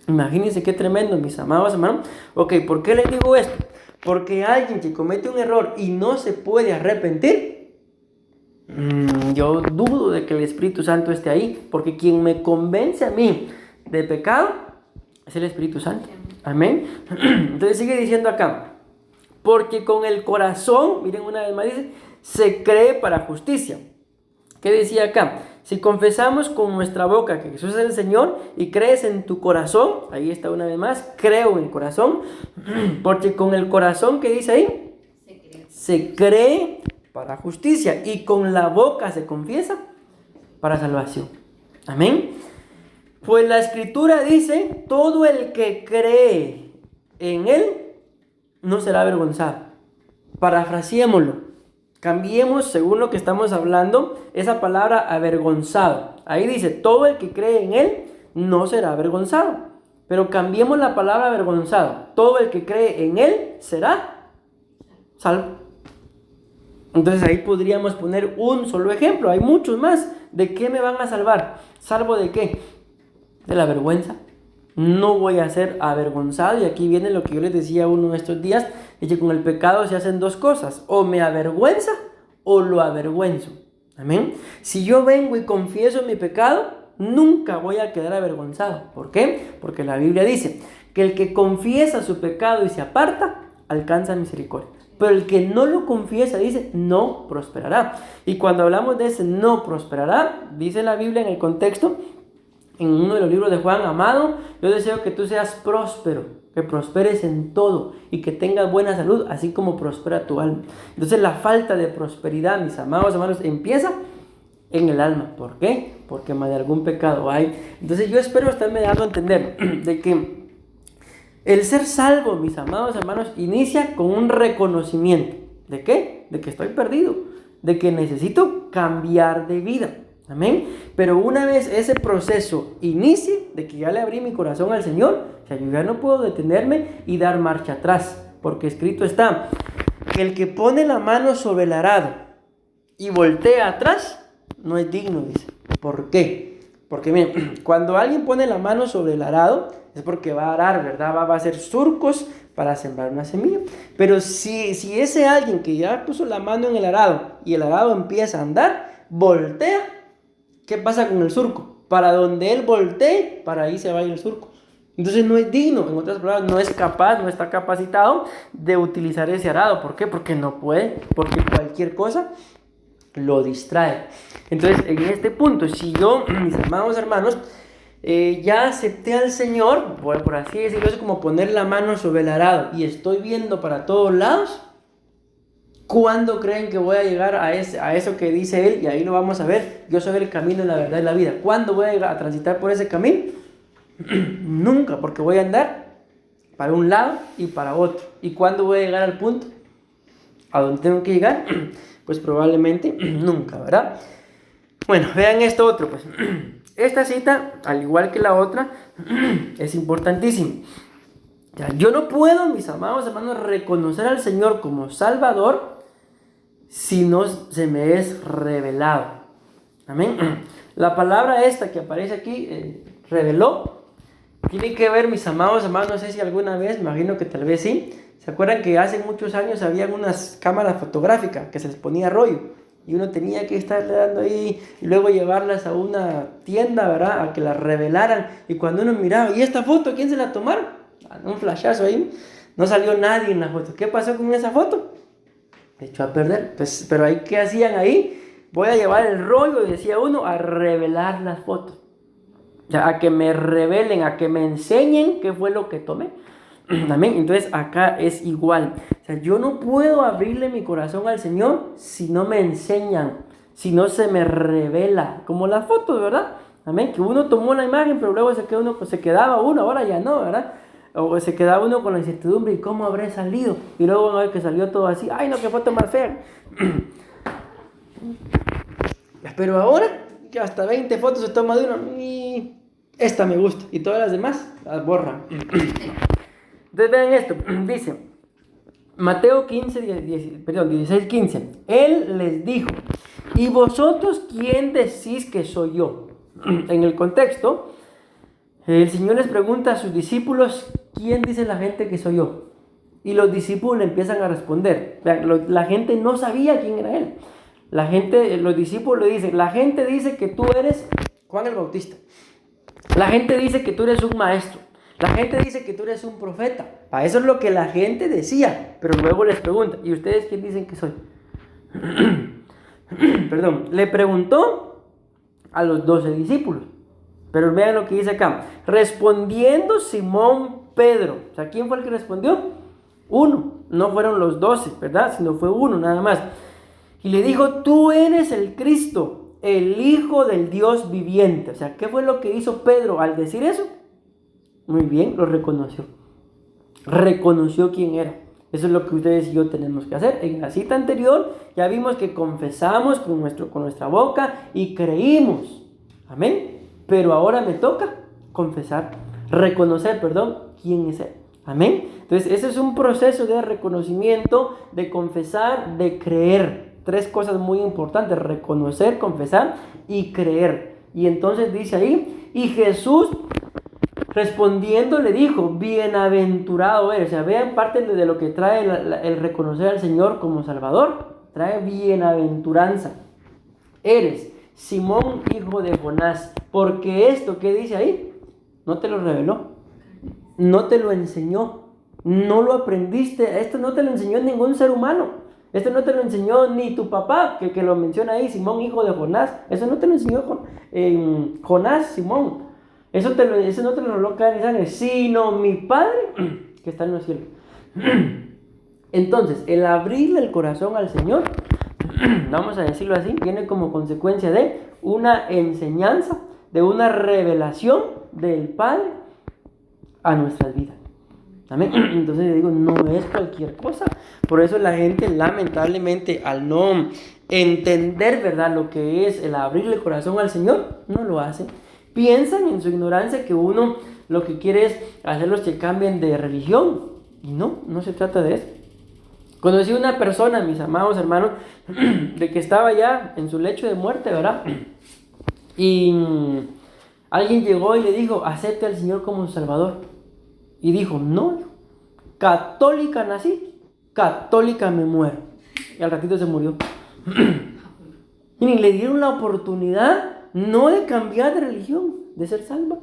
Imagínense qué tremendo, mis amados hermanos. Ok, ¿por qué les digo esto? Porque alguien que comete un error y no se puede arrepentir, yo dudo de que el Espíritu Santo esté ahí, porque quien me convence a mí de pecado es el Espíritu Santo. Amén. Entonces sigue diciendo acá, porque con el corazón, miren una vez más dice, se cree para justicia. ¿Qué decía acá? Si confesamos con nuestra boca que Jesús es el Señor y crees en tu corazón, ahí está una vez más, creo en el corazón, porque con el corazón, ¿qué dice ahí? Se cree para justicia y con la boca se confiesa para salvación. Amén. Pues la Escritura dice, todo el que cree en Él no será avergonzado. Parafraseémoslo. Cambiemos, según lo que estamos hablando, esa palabra avergonzado. Ahí dice, todo el que cree en Él no será avergonzado. Pero cambiemos la palabra avergonzado. Todo el que cree en Él será salvo. Entonces ahí podríamos poner un solo ejemplo. Hay muchos más. ¿De qué me van a salvar? ¿Salvo de qué? De la vergüenza. No voy a ser avergonzado. Y aquí viene lo que yo les decía uno de estos días. Es que con el pecado se hacen dos cosas. O me avergüenza o lo avergüenzo. Amén. Si yo vengo y confieso mi pecado, nunca voy a quedar avergonzado. ¿Por qué? Porque la Biblia dice que el que confiesa su pecado y se aparta, alcanza misericordia. Pero el que no lo confiesa, dice, no prosperará. Y cuando hablamos de ese no prosperará, dice la Biblia en el contexto, en uno de los libros de Juan, amado, yo deseo que tú seas próspero, que prosperes en todo y que tengas buena salud, así como prospera tu alma. Entonces la falta de prosperidad, mis amados hermanos, empieza en el alma. ¿Por qué? Porque más de algún pecado hay. Entonces yo espero estarme dando a entender de que el ser salvo, mis amados hermanos, inicia con un reconocimiento. ¿De qué? De que estoy perdido, de que necesito cambiar de vida. Amén. Pero una vez ese proceso inicie, de que ya le abrí mi corazón al Señor, o sea, yo ya no puedo detenerme y dar marcha atrás, porque escrito está que el que pone la mano sobre el arado y voltea atrás, no es digno, dice. ¿Por qué? Porque miren, cuando alguien pone la mano sobre el arado, es porque va a arar, ¿verdad? Va a hacer surcos para sembrar una semilla. Pero si ese alguien que ya puso la mano en el arado y el arado empieza a andar, voltea, ¿qué pasa con el surco? Para donde él voltee, para ahí se va a ir el surco. Entonces no es digno, en otras palabras, no es capaz, no está capacitado de utilizar ese arado. ¿Por qué? Porque no puede, porque cualquier cosa lo distrae. Entonces, en este punto, si yo, mis amados hermanos, ya acepté al Señor, por así decirlo, es como poner la mano sobre el arado y estoy viendo para todos lados, ¿cuándo creen que voy a llegar a eso que dice Él? Y ahí lo vamos a ver. Yo soy el camino, la verdad y la vida. ¿Cuándo voy a transitar por ese camino? Nunca, porque voy a andar para un lado y para otro. ¿Y cuándo voy a llegar al punto a donde tengo que llegar? Pues probablemente nunca, ¿verdad? Bueno, vean esto otro, pues. Esta cita, al igual que la otra, es importantísima. Yo no puedo, mis amados hermanos, reconocer al Señor como Salvador si no se me es revelado. Amén. La palabra esta que aparece aquí, reveló, tiene que ver, mis amados hermanos, no sé si alguna vez, me imagino que tal vez sí. ¿Se acuerdan que hace muchos años había unas cámaras fotográficas que se les ponía rollo? Y uno tenía que estarle dando ahí y luego llevarlas a una tienda, ¿verdad? A que las revelaran. Y cuando uno miraba, ¿y esta foto quién se la tomaron? Un flashazo ahí. No salió nadie en la foto. ¿Qué pasó con esa foto? Se echó a perder. Pues, pero ahí, ¿qué hacían ahí? Voy a llevar el rollo, decía uno, a revelar las fotos. O sea, a que me revelen, a que me enseñen qué fue lo que tomé. Amén. Entonces acá es igual. O sea, yo no puedo abrirle mi corazón al Señor si no me enseñan, si no se me revela, como las fotos, ¿verdad? Amén. Que uno tomó la imagen, pero luego se quedaba uno, ahora ya no, ¿verdad? O se quedaba uno con la incertidumbre, ¿y cómo habré salido? Y luego van a ver que salió todo así, ¡ay no, qué foto más fea! Pero ahora, que hasta 20 fotos se toma de uno, y esta me gusta, y todas las demás las borran. Entonces vean esto, dice Mateo 16, 15. Él les dijo, ¿y vosotros quién decís que soy yo? En el contexto, el Señor les pregunta a sus discípulos, ¿quién dice la gente que soy yo? Y los discípulos empiezan a responder. La gente no sabía quién era Él. Los discípulos le dicen, la gente dice que tú eres Juan el Bautista. La gente dice que tú eres un maestro. La gente dice que tú eres un profeta. Para eso es lo que la gente decía. Pero luego les pregunta, ¿y ustedes quién dicen que soy? Perdón, le preguntó a los 12 discípulos. Pero vean lo que dice acá. Respondiendo Simón Pedro. O sea, ¿quién fue el que respondió? Uno. No fueron los 12, ¿verdad? Sino fue uno nada más. Y le dijo, tú eres el Cristo, el Hijo del Dios viviente. O sea, ¿qué fue lo que hizo Pedro al decir eso? Muy bien, lo reconoció. Reconoció quién era. Eso es lo que ustedes y yo tenemos que hacer. En la cita anterior ya vimos que confesamos con nuestra boca y creímos. Amén. Pero ahora me toca reconocer, quién es Él. Amén. Entonces, ese es un proceso de reconocimiento, de confesar, de creer. 3 cosas muy importantes: reconocer, confesar y creer. Y entonces dice ahí, y Jesús respondiendo le dijo, bienaventurado eres. O sea, vean parte de lo que trae el reconocer al Señor como Salvador. Trae bienaventuranza. Eres Simón, hijo de Jonás, porque esto que dice ahí, no te lo reveló, no te lo enseñó, no lo aprendiste, esto no te lo enseñó ningún ser humano, esto no te lo enseñó ni tu papá, que lo menciona ahí, Simón, hijo de Jonás, eso no te lo enseñó Jonás, Simón, eso no te lo reveló carne y sangre, sino mi Padre que está en los cielos. Entonces, el abrirle el corazón al Señor, vamos a decirlo así, viene como consecuencia de una enseñanza, de una revelación del Padre a nuestras vidas. Amén. Entonces yo digo, no es cualquier cosa. Por eso la gente, lamentablemente, al no entender, ¿verdad?, lo que es el abrirle el corazón al Señor, no lo hace. Piensan en su ignorancia que uno lo que quiere es hacerlos que cambien de religión. Y no se trata de eso. Conocí una persona, mis amados hermanos, de que estaba ya en su lecho de muerte, ¿verdad? Y alguien llegó y le dijo, acepte al Señor como su Salvador. Y dijo, no, católica nací, católica me muero. Y al ratito se murió. Y le dieron la oportunidad no de cambiar de religión, de ser salva.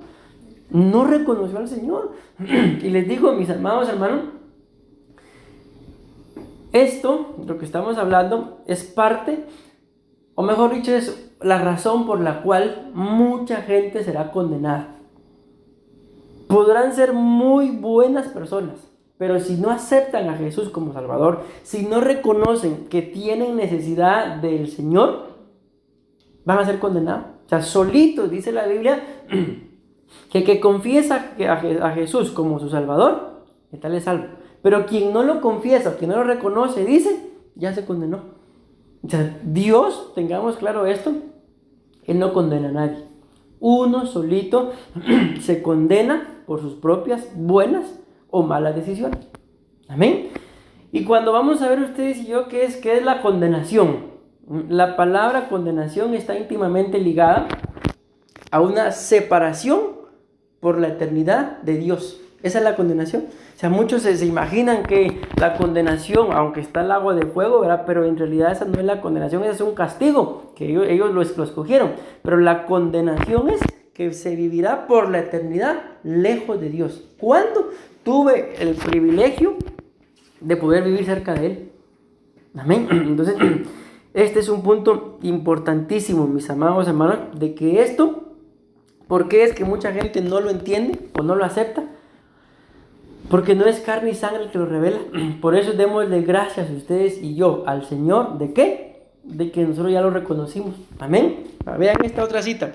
No reconoció al Señor. Y les digo, mis amados hermanos, esto, lo que estamos hablando, es parte, o mejor dicho, es la razón por la cual mucha gente será condenada. Podrán ser muy buenas personas, pero si no aceptan a Jesús como Salvador, si no reconocen que tienen necesidad del Señor, van a ser condenados. O sea, solitos, dice la Biblia, que confiesa a Jesús como su Salvador, que tal es salvo. Pero quien no lo confiesa, quien no lo reconoce, dice, ya se condenó. O sea, Dios, tengamos claro esto, Él no condena a nadie. Uno solito se condena por sus propias buenas o malas decisiones. Amén. Y cuando vamos a ver ustedes y yo qué es la condenación, la palabra condenación está íntimamente ligada a una separación por la eternidad de Dios. Esa es la condenación. O sea, muchos se imaginan que la condenación, aunque está el agua de fuego, ¿verdad?, pero en realidad esa no es la condenación, ese es un castigo, que ellos lo escogieron. Pero la condenación es que se vivirá por la eternidad lejos de Dios. ¿Cuándo? Tuve el privilegio de poder vivir cerca de Él. Amén. Entonces, este es un punto importantísimo, mis amados hermanos, de que esto, ¿por qué es que mucha gente no lo entiende o no lo acepta? Porque no es carne y sangre el que lo revela. Por eso démosle gracias a ustedes y yo al Señor. ¿De qué? De que nosotros ya lo reconocimos. Amén. Vean esta otra cita.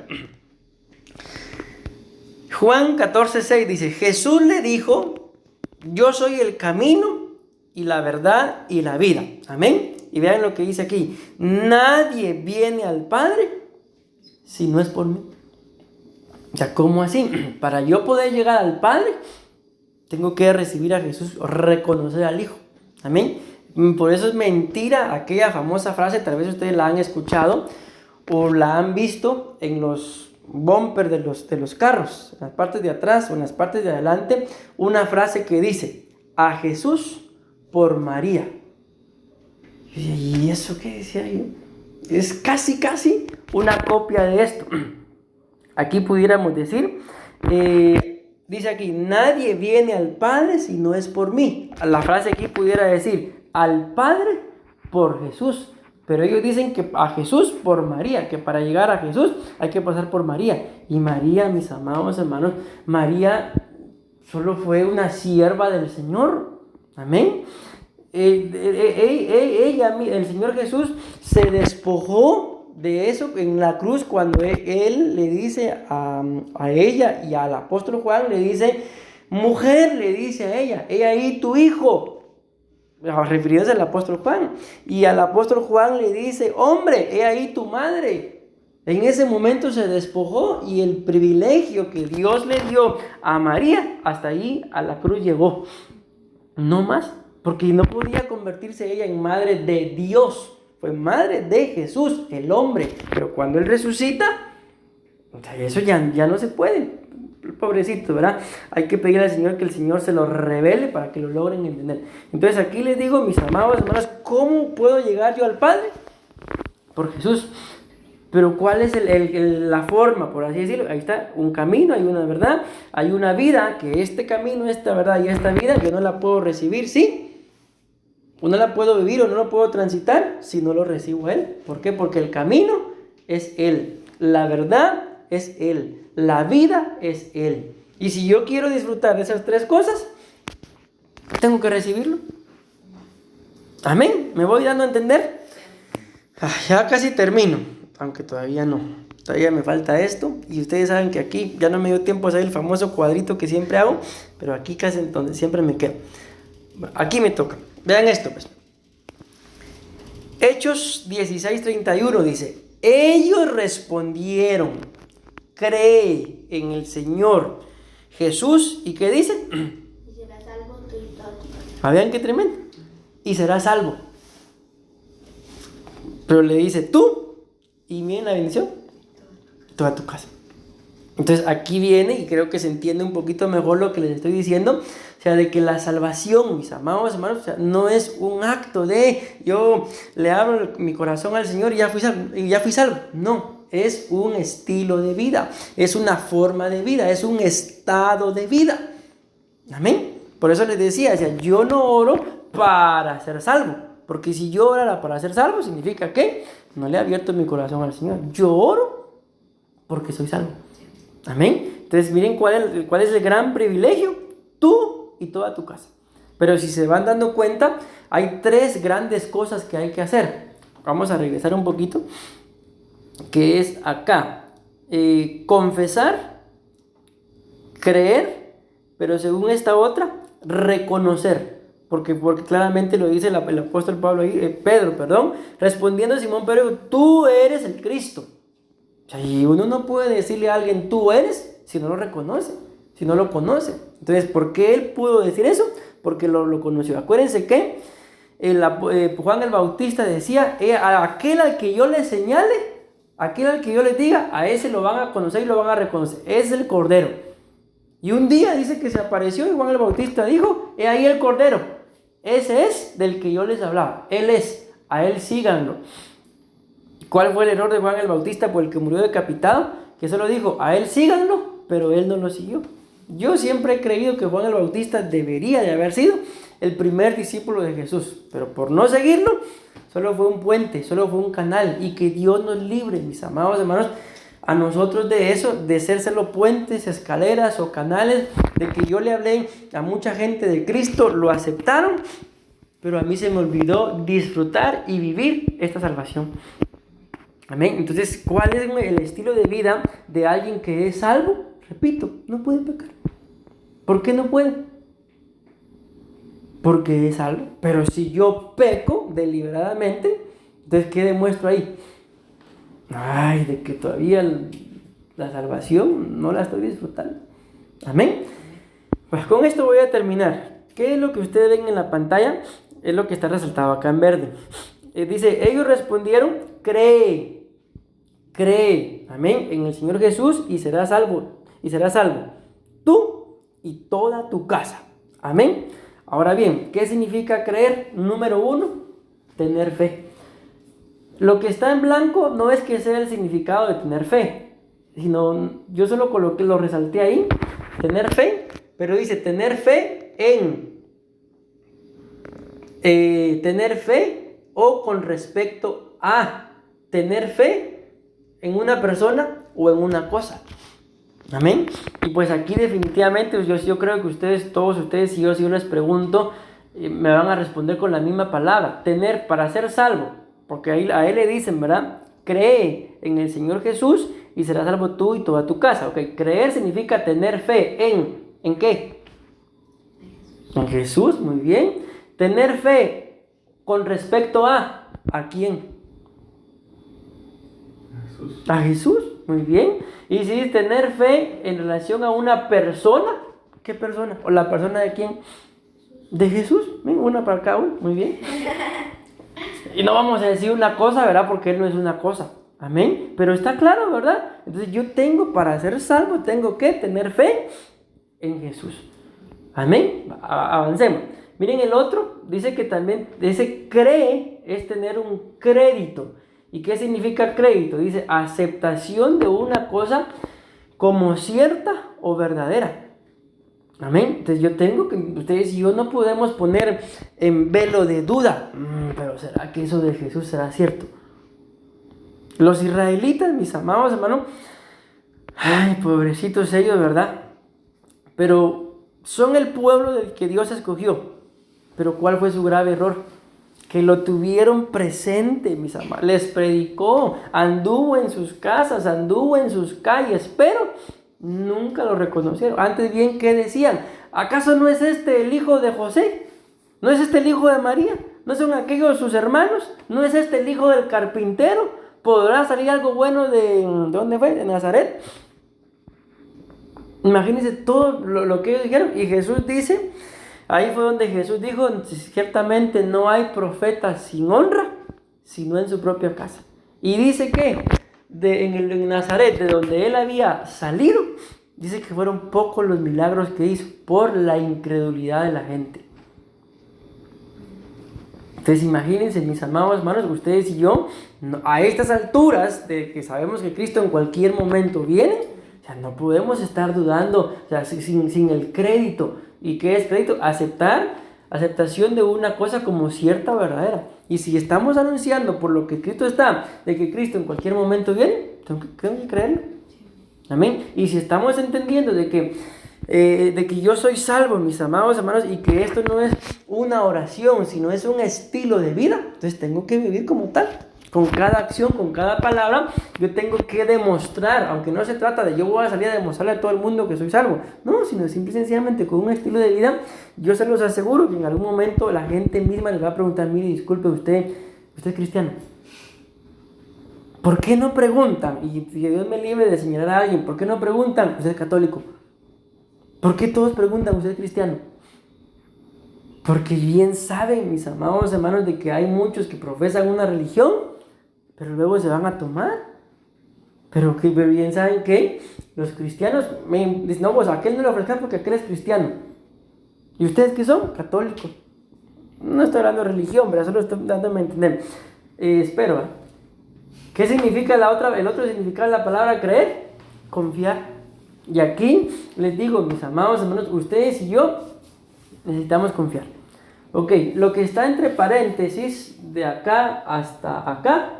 Juan 14:6 dice, Jesús le dijo, yo soy el camino y la verdad y la vida. Amén. Y vean lo que dice aquí, nadie viene al Padre si no es por mí. O sea, ¿cómo así? Para yo poder llegar al Padre, tengo que recibir a Jesús o reconocer al Hijo. Amén. Por eso es mentira aquella famosa frase, tal vez ustedes la han escuchado o la han visto en los bumpers de los carros, en las partes de atrás o en las partes de adelante, una frase que dice, a Jesús por María. ¿Y eso qué decía yo? Es casi una copia de esto. Aquí pudiéramos decir, dice aquí, nadie viene al Padre si no es por mí. La frase aquí pudiera decir, al Padre por Jesús. Pero ellos dicen que a Jesús por María, que para llegar a Jesús hay que pasar por María. Y María, mis amados hermanos, María solo fue una sierva del Señor. Amén. Ella, el Señor Jesús, se despojó de eso en la cruz cuando él le dice a ella y al apóstol Juan, le dice, mujer, le dice a ella, he ahí tu hijo, refiriéndose al apóstol Juan, y al apóstol Juan le dice, hombre, he ahí tu madre. En ese momento se despojó y el privilegio que Dios le dio a María, hasta ahí a la cruz llegó, no más, porque no podía convertirse ella en madre de Dios. Fue madre de Jesús, el hombre. Pero cuando Él resucita, eso ya no se puede. Pobrecito, ¿verdad? Hay que pedirle al Señor que el Señor se lo revele para que lo logren entender. Entonces aquí les digo, mis amados hermanos, ¿cómo puedo llegar yo al Padre? Por Jesús. Pero ¿cuál es la forma, por así decirlo? Ahí está, un camino, hay una verdad, hay una vida, que este camino, esta verdad y esta vida yo no la puedo recibir, ¿sí? O no la puedo vivir o no la puedo transitar si no lo recibo a Él. ¿Por qué? Porque el camino es Él. La verdad es Él. La vida es Él. Y si yo quiero disfrutar de esas tres cosas, tengo que recibirlo. Amén. ¿Me voy dando a entender? Ya casi termino. Aunque todavía no. Todavía me falta esto. Y ustedes saben que aquí ya no me dio tiempo a hacer el famoso cuadrito que siempre hago. Pero aquí casi donde siempre me quedo. Aquí me toca. Vean esto, pues. Hechos 16:31 dice, ellos respondieron, cree en el Señor Jesús, ¿y qué dice? Y serás salvo tú y toda tu casa. Vean qué tremendo. Y serás salvo. Pero le dice tú, y miren la bendición, toda tu casa. Entonces aquí viene, y creo que se entiende un poquito mejor lo que les estoy diciendo, o sea, de que la salvación, mis amados hermanos, o sea, no es un acto de yo le abro mi corazón al Señor y ya fui salvo. No, es un estilo de vida, es una forma de vida, es un estado de vida. Amén. Por eso les decía, o sea, yo no oro para ser salvo, porque si yo orara para ser salvo, significa que no le he abierto mi corazón al Señor. Yo oro porque soy salvo. Amén. Entonces miren cuál es el gran privilegio, tú y toda tu casa. Pero si se van dando cuenta, hay tres grandes cosas que hay que hacer. Vamos a regresar un poquito, que es acá, confesar, creer, pero según esta otra, reconocer. Porque claramente lo dice el apóstol Pablo ahí, Pedro, respondiendo a Simón Pedro, tú eres el Cristo. O sea, y uno no puede decirle a alguien tú eres si no lo reconoce, si no lo conoce. Entonces, ¿por qué él pudo decir eso? Porque lo conoció. Acuérdense que Juan el Bautista decía, a aquel al que yo le señale, aquel al que yo le diga, a ese lo van a conocer y lo van a reconocer. Es el Cordero. Y un día dice que se apareció y Juan el Bautista dijo, he ahí el Cordero. Ese es del que yo les hablaba. Él es, a él síganlo. ¿Cuál fue el error de Juan el Bautista por el que murió decapitado? Que solo dijo, a él síganlo, pero él no lo siguió. Yo siempre he creído que Juan el Bautista debería de haber sido el primer discípulo de Jesús, pero por no seguirlo, solo fue un puente, solo fue un canal, y que Dios nos libre, mis amados hermanos, a nosotros de eso, de ser solo puentes, escaleras o canales, de que yo le hablé a mucha gente de Cristo, lo aceptaron, pero a mí se me olvidó disfrutar y vivir esta salvación. Amén. Entonces, ¿cuál es el estilo de vida de alguien que es salvo? repito, no puede pecar. ¿Por qué no puede? Porque es salvo. Pero si yo peco deliberadamente, entonces ¿qué demuestro ahí? Ay, de que todavía la salvación no la estoy disfrutando. Amén. Pues con esto voy a terminar. ¿Qué es lo que ustedes ven en la pantalla? Es lo que está resaltado acá en verde. Dice, ellos respondieron, cree, amén, en el Señor Jesús y serás salvo, tú y toda tu casa. Amén. Ahora bien, ¿qué significa creer? Número 1, tener fe. Lo que está en blanco no es que sea el significado de tener fe, sino yo solo coloqué, lo resalté ahí, tener fe, pero dice tener fe tener fe o con respecto a tener fe en una persona o en una cosa. Amén. Y pues aquí definitivamente yo creo que todos ustedes, si yo les pregunto, me van a responder con la misma palabra. Tener para ser salvo, porque ahí a él le dicen, ¿verdad? Cree en el Señor Jesús y serás salvo tú y toda tu casa. Ok, creer significa tener fe ¿en qué? En Jesús, muy bien. Tener fe con respecto ¿a quién? Jesús. A Jesús, muy bien. Y si tener fe en relación a una persona, ¿qué persona? ¿O la persona de quién? De Jesús. Ven, una para cada uno, muy bien. Y no vamos a decir una cosa, ¿verdad? Porque Él no es una cosa. Amén. Pero está claro, ¿verdad? Entonces yo para ser salvo, tengo que tener fe en Jesús. Amén. Avancemos. Miren el otro, dice que también, cree es tener un crédito. ¿Y qué significa crédito? Dice aceptación de una cosa como cierta o verdadera. Amén. Entonces ustedes y yo no podemos poner en velo de duda. Pero ¿será que eso de Jesús será cierto? Los israelitas, mis amados hermanos, ay, pobrecitos ellos, ¿verdad? Pero son el pueblo del que Dios escogió. Pero ¿cuál fue su grave error? Que lo tuvieron presente, mis amados. Les predicó, anduvo en sus casas, anduvo en sus calles, pero nunca lo reconocieron. Antes bien, ¿qué decían? ¿Acaso no es este el hijo de José? ¿No es este el hijo de María? ¿No son aquellos sus hermanos? ¿No es este el hijo del carpintero? ¿Podrá salir algo bueno ¿de dónde fue? ¿De Nazaret? Imagínense todo lo que ellos dijeron. Y Jesús dice, ahí fue donde Jesús dijo, ciertamente no hay profeta sin honra, sino en su propia casa. Y dice que en Nazaret, de donde él había salido, dice que fueron pocos los milagros que hizo por la incredulidad de la gente. Entonces imagínense, mis amados hermanos, ustedes y yo, a estas alturas de que sabemos que Cristo en cualquier momento viene, o sea, no podemos estar dudando, o sea, sin el crédito. ¿Y qué es crédito? Aceptación de una cosa como cierta o verdadera. Y si estamos anunciando por lo que escrito está, de que Cristo en cualquier momento viene, tengo que creerlo. Amén. Y si estamos entendiendo de que yo soy salvo, mis amados hermanos, y que esto no es una oración, sino es un estilo de vida, entonces tengo que vivir como tal. Con cada acción, con cada palabra, yo tengo que demostrar, aunque no se trata de yo voy a salir a demostrarle a todo el mundo que soy salvo, no, sino simple y sencillamente con un estilo de vida, yo se los aseguro que en algún momento la gente misma les va a preguntar, mire, disculpe, usted es cristiano. ¿Por qué no preguntan? Y Dios me libre de señalar a alguien, ¿por qué no preguntan? ¿Usted es católico? ¿Por qué todos preguntan, usted es cristiano? Porque bien saben, mis amados hermanos, de que hay muchos que profesan una religión, pero luego se van a tomar. Pero que bien saben que los cristianos me dicen, no, pues a aquel no le ofrezcan porque aquel es cristiano. ¿Y ustedes qué son? Católicos. No estoy hablando de religión, pero solo estoy dándome a entender. Espero. ¿Qué significa el otro significado de la palabra creer? Confiar. Y aquí les digo, mis amados hermanos, ustedes y yo necesitamos confiar. Ok, lo que está entre paréntesis de acá hasta acá,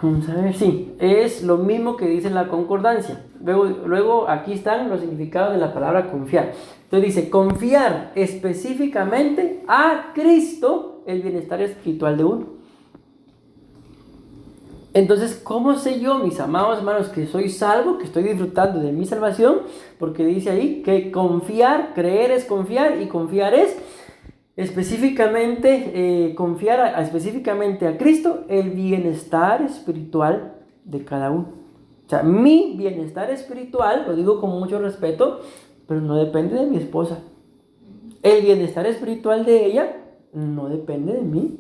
vamos a ver, sí, es lo mismo que dice la concordancia. Luego aquí están los significados de la palabra confiar. Entonces dice, confiar específicamente a Cristo el bienestar espiritual de uno. Entonces, ¿cómo sé yo, mis amados hermanos, que soy salvo, que estoy disfrutando de mi salvación? Porque dice ahí que confiar, creer es confiar, y confiar es específicamente, específicamente a Cristo, el bienestar espiritual de cada uno. O sea, mi bienestar espiritual, lo digo con mucho respeto, pero no depende de mi esposa. El bienestar espiritual de ella no depende de mí.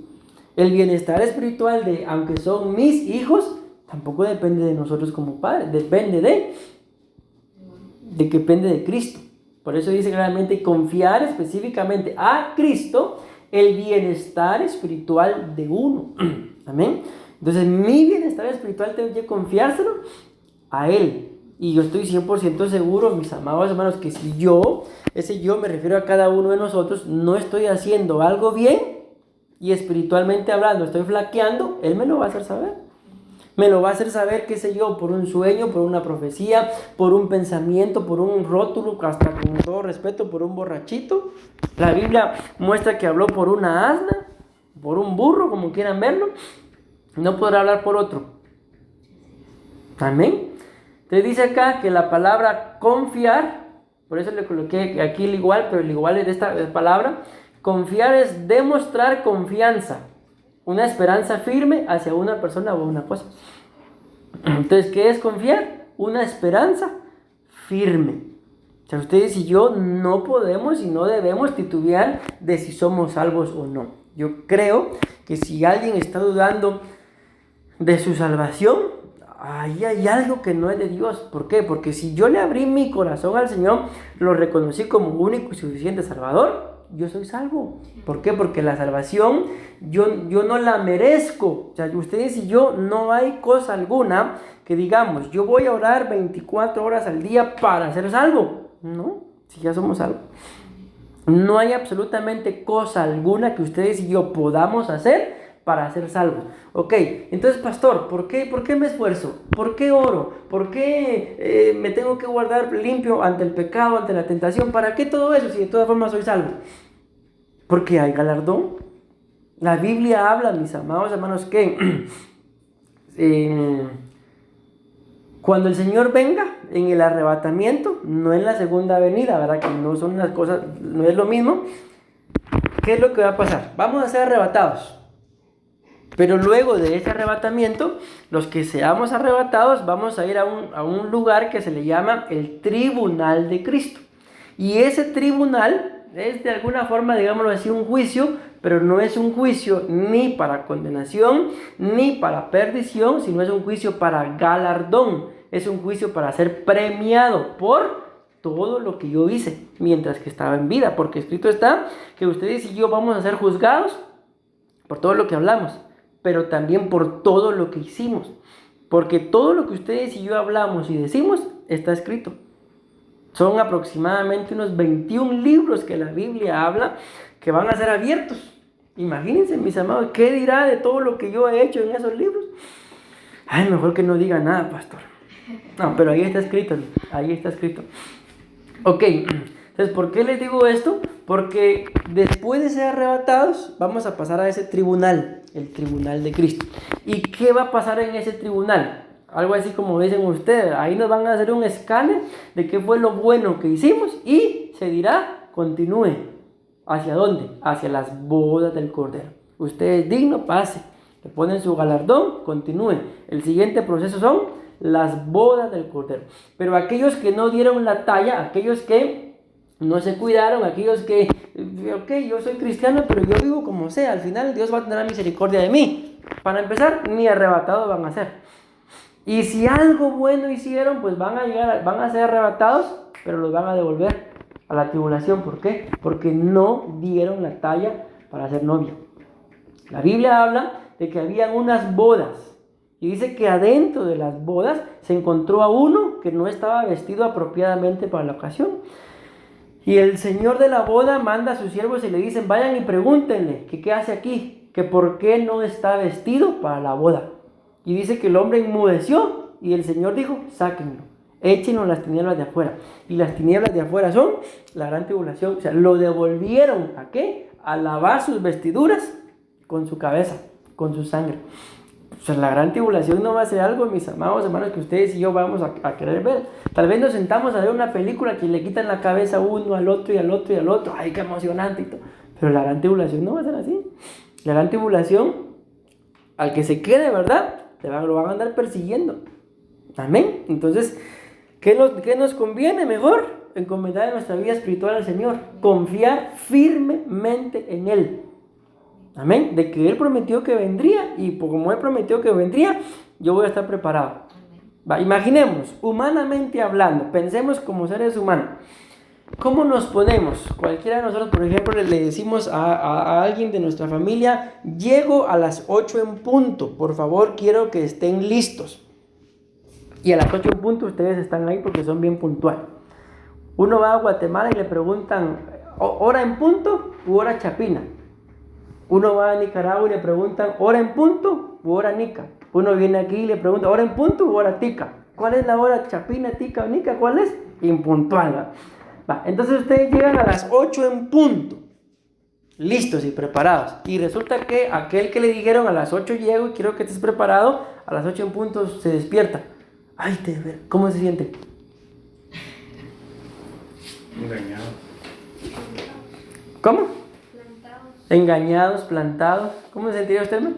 El bienestar espiritual de, aunque son mis hijos, tampoco depende de nosotros como padres. Depende que depende de Cristo. Por eso dice claramente confiar específicamente a Cristo el bienestar espiritual de uno. Amén. Entonces mi bienestar espiritual tengo que confiárselo a Él. Y yo estoy 100% seguro, mis amados hermanos, que si ese yo me refiero a cada uno de nosotros, no estoy haciendo algo bien y espiritualmente hablando estoy flaqueando, Él me lo va a hacer saber. Me lo va a hacer saber, qué sé yo, por un sueño, por una profecía, por un pensamiento, por un rótulo, hasta con todo respeto, por un borrachito. La Biblia muestra que habló por una asna, por un burro, como quieran verlo. No podrá hablar por otro. Amén. Te dice acá que la palabra confiar, por eso le coloqué aquí el igual, pero el igual es de esta palabra. Confiar es demostrar confianza, una esperanza firme hacia una persona o una cosa. Entonces, ¿qué es confiar? Una esperanza firme. O sea, ustedes y yo no podemos y no debemos titubear de si somos salvos o no. Yo creo que si alguien está dudando de su salvación, ahí hay algo que no es de Dios. ¿Por qué? Porque si yo le abrí mi corazón al Señor, lo reconocí como único y suficiente Salvador, yo soy salvo. ¿Por qué? Porque la salvación yo no la merezco. O sea, ustedes y yo no hay cosa alguna que digamos, yo voy a orar 24 horas al día para ser salvo. No, si ya somos salvos. No hay absolutamente cosa alguna que ustedes y yo podamos hacer para ser salvos. Ok, entonces pastor, ¿por qué me esfuerzo? ¿Por qué oro? ¿Por qué me tengo que guardar limpio ante el pecado, ante la tentación? ¿Para qué todo eso si de todas formas soy salvo? Porque hay galardón. La Biblia habla, mis amados hermanos, que cuando el Señor venga en el arrebatamiento, no en la segunda venida, ¿verdad? Que no son las cosas, no es lo mismo. ¿Qué es lo que va a pasar? Vamos a ser arrebatados. Pero luego de ese arrebatamiento, los que seamos arrebatados, vamos a ir a un lugar que se le llama el tribunal de Cristo. Y ese tribunal es de alguna forma, digámoslo así, un juicio, pero no es un juicio ni para condenación, ni para perdición, sino es un juicio para galardón. Es un juicio para ser premiado por todo lo que yo hice mientras que estaba en vida. Porque escrito está que ustedes y yo vamos a ser juzgados por todo lo que hablamos, pero también por todo lo que hicimos. Porque todo lo que ustedes y yo hablamos y decimos está escrito. Son aproximadamente unos 21 libros que la Biblia habla que van a ser abiertos. Imagínense, mis amados, ¿qué dirá de todo lo que yo he hecho en esos libros? Ay, mejor que no diga nada, pastor. No, pero ahí está escrito, ahí está escrito. Ok, entonces, ¿por qué les digo esto? Porque después de ser arrebatados, vamos a pasar a ese tribunal, el tribunal de Cristo. ¿Y qué va a pasar en ese tribunal? Algo así como dicen ustedes, ahí nos van a hacer un escáner de qué fue lo bueno que hicimos y se dirá, continúe. ¿Hacia dónde? Hacia las bodas del Cordero. Usted es digno, pase. Le ponen su galardón, continúe. El siguiente proceso son las bodas del Cordero. Pero aquellos que no dieron la talla, aquellos que no se cuidaron, aquellos que, ok, yo soy cristiano, pero yo vivo como sea, al final Dios va a tener misericordia de mí. Para empezar, ni arrebatados van a ser. Y si algo bueno hicieron, pues van a ser arrebatados, pero los van a devolver a la tribulación. ¿Por qué? Porque no dieron la talla para ser novia. La Biblia habla de que habían unas bodas. Y dice que adentro de las bodas se encontró a uno que no estaba vestido apropiadamente para la ocasión. Y el señor de la boda manda a sus siervos y le dicen, vayan y pregúntenle que qué hace aquí, que por qué no está vestido para la boda. Y dice que el hombre enmudeció y el Señor dijo, sáquenlo, échenlo las tinieblas de afuera. Y las tinieblas de afuera son la gran tribulación. O sea, lo devolvieron, ¿a qué? A lavar sus vestiduras con su cabeza, con su sangre. Pues la gran tribulación no va a ser algo, mis amados hermanos, que ustedes y yo vamos a querer ver. Tal vez nos sentamos a ver una película que le quitan la cabeza a uno, al otro y al otro y al otro. ¡Ay, qué emocionante! Y todo. Pero la gran tribulación no va a ser así. La gran tribulación, al que se quede, ¿verdad? Lo van a andar persiguiendo. Amén. Entonces, ¿qué nos conviene mejor? Encomendar nuestra vida espiritual al Señor. Confiar firmemente en Él. Amén. De que Él prometió que vendría. Y como Él prometió que vendría, yo voy a estar preparado. Va, imaginemos, humanamente hablando, pensemos como seres humanos. ¿Cómo nos ponemos? Cualquiera de nosotros, por ejemplo, le decimos a alguien de nuestra familia: llego a las 8 en punto, por favor, quiero que estén listos. Y a las 8 en punto ustedes están ahí porque son bien puntuales. Uno va a Guatemala y le preguntan: ¿hora en punto u hora chapina? Uno va a Nicaragua y le preguntan: ¿hora en punto u hora nica? Uno viene aquí y le pregunta: ¿hora en punto u hora tica? ¿Cuál es la hora chapina, tica o nica? ¿Cuál es? Impuntual, ¿va? Va, entonces ustedes llegan a las 8 en punto, listos y preparados. Y resulta que aquel que le dijeron a las 8 llego y quiero que estés preparado, a las 8 en punto se despierta. Ay, ¿cómo se siente? Engañado. ¿Cómo? Engañados, plantados. ¿Cómo se sentiría usted, hermano?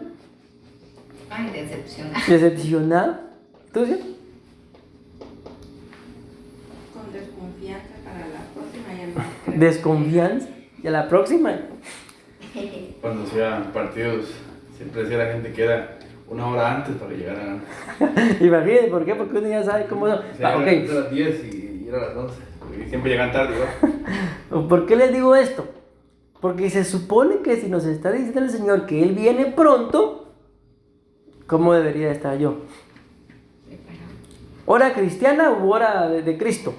Ay, decepcionado. Decepcionado. ¿Tú sí? Con desconfianza para la próxima ya no creo. Desconfianza. Y a la próxima. Cuando hacía partidos, siempre decía la gente que era una hora antes para llegar a... Imagínate, ¿por qué? Porque uno ya sabe cómo... O Ah, sea, ok. era a las 10 y era a las 11. Porque siempre llegan tarde, ¿no? ¿Por qué les digo esto? Porque se supone que si nos está diciendo el Señor que Él viene pronto, ¿cómo debería estar yo? ¿Hora cristiana u hora de Cristo?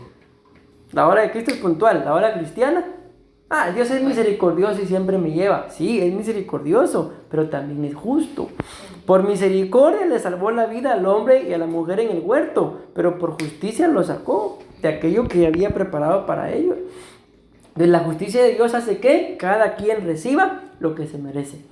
La hora de Cristo es puntual. ¿La hora cristiana? Dios es misericordioso y siempre me lleva. Sí, es misericordioso, pero también es justo. Por misericordia le salvó la vida al hombre y a la mujer en el huerto, pero por justicia lo sacó de aquello que había preparado para ellos. De la justicia de Dios hace que cada quien reciba lo que se merece.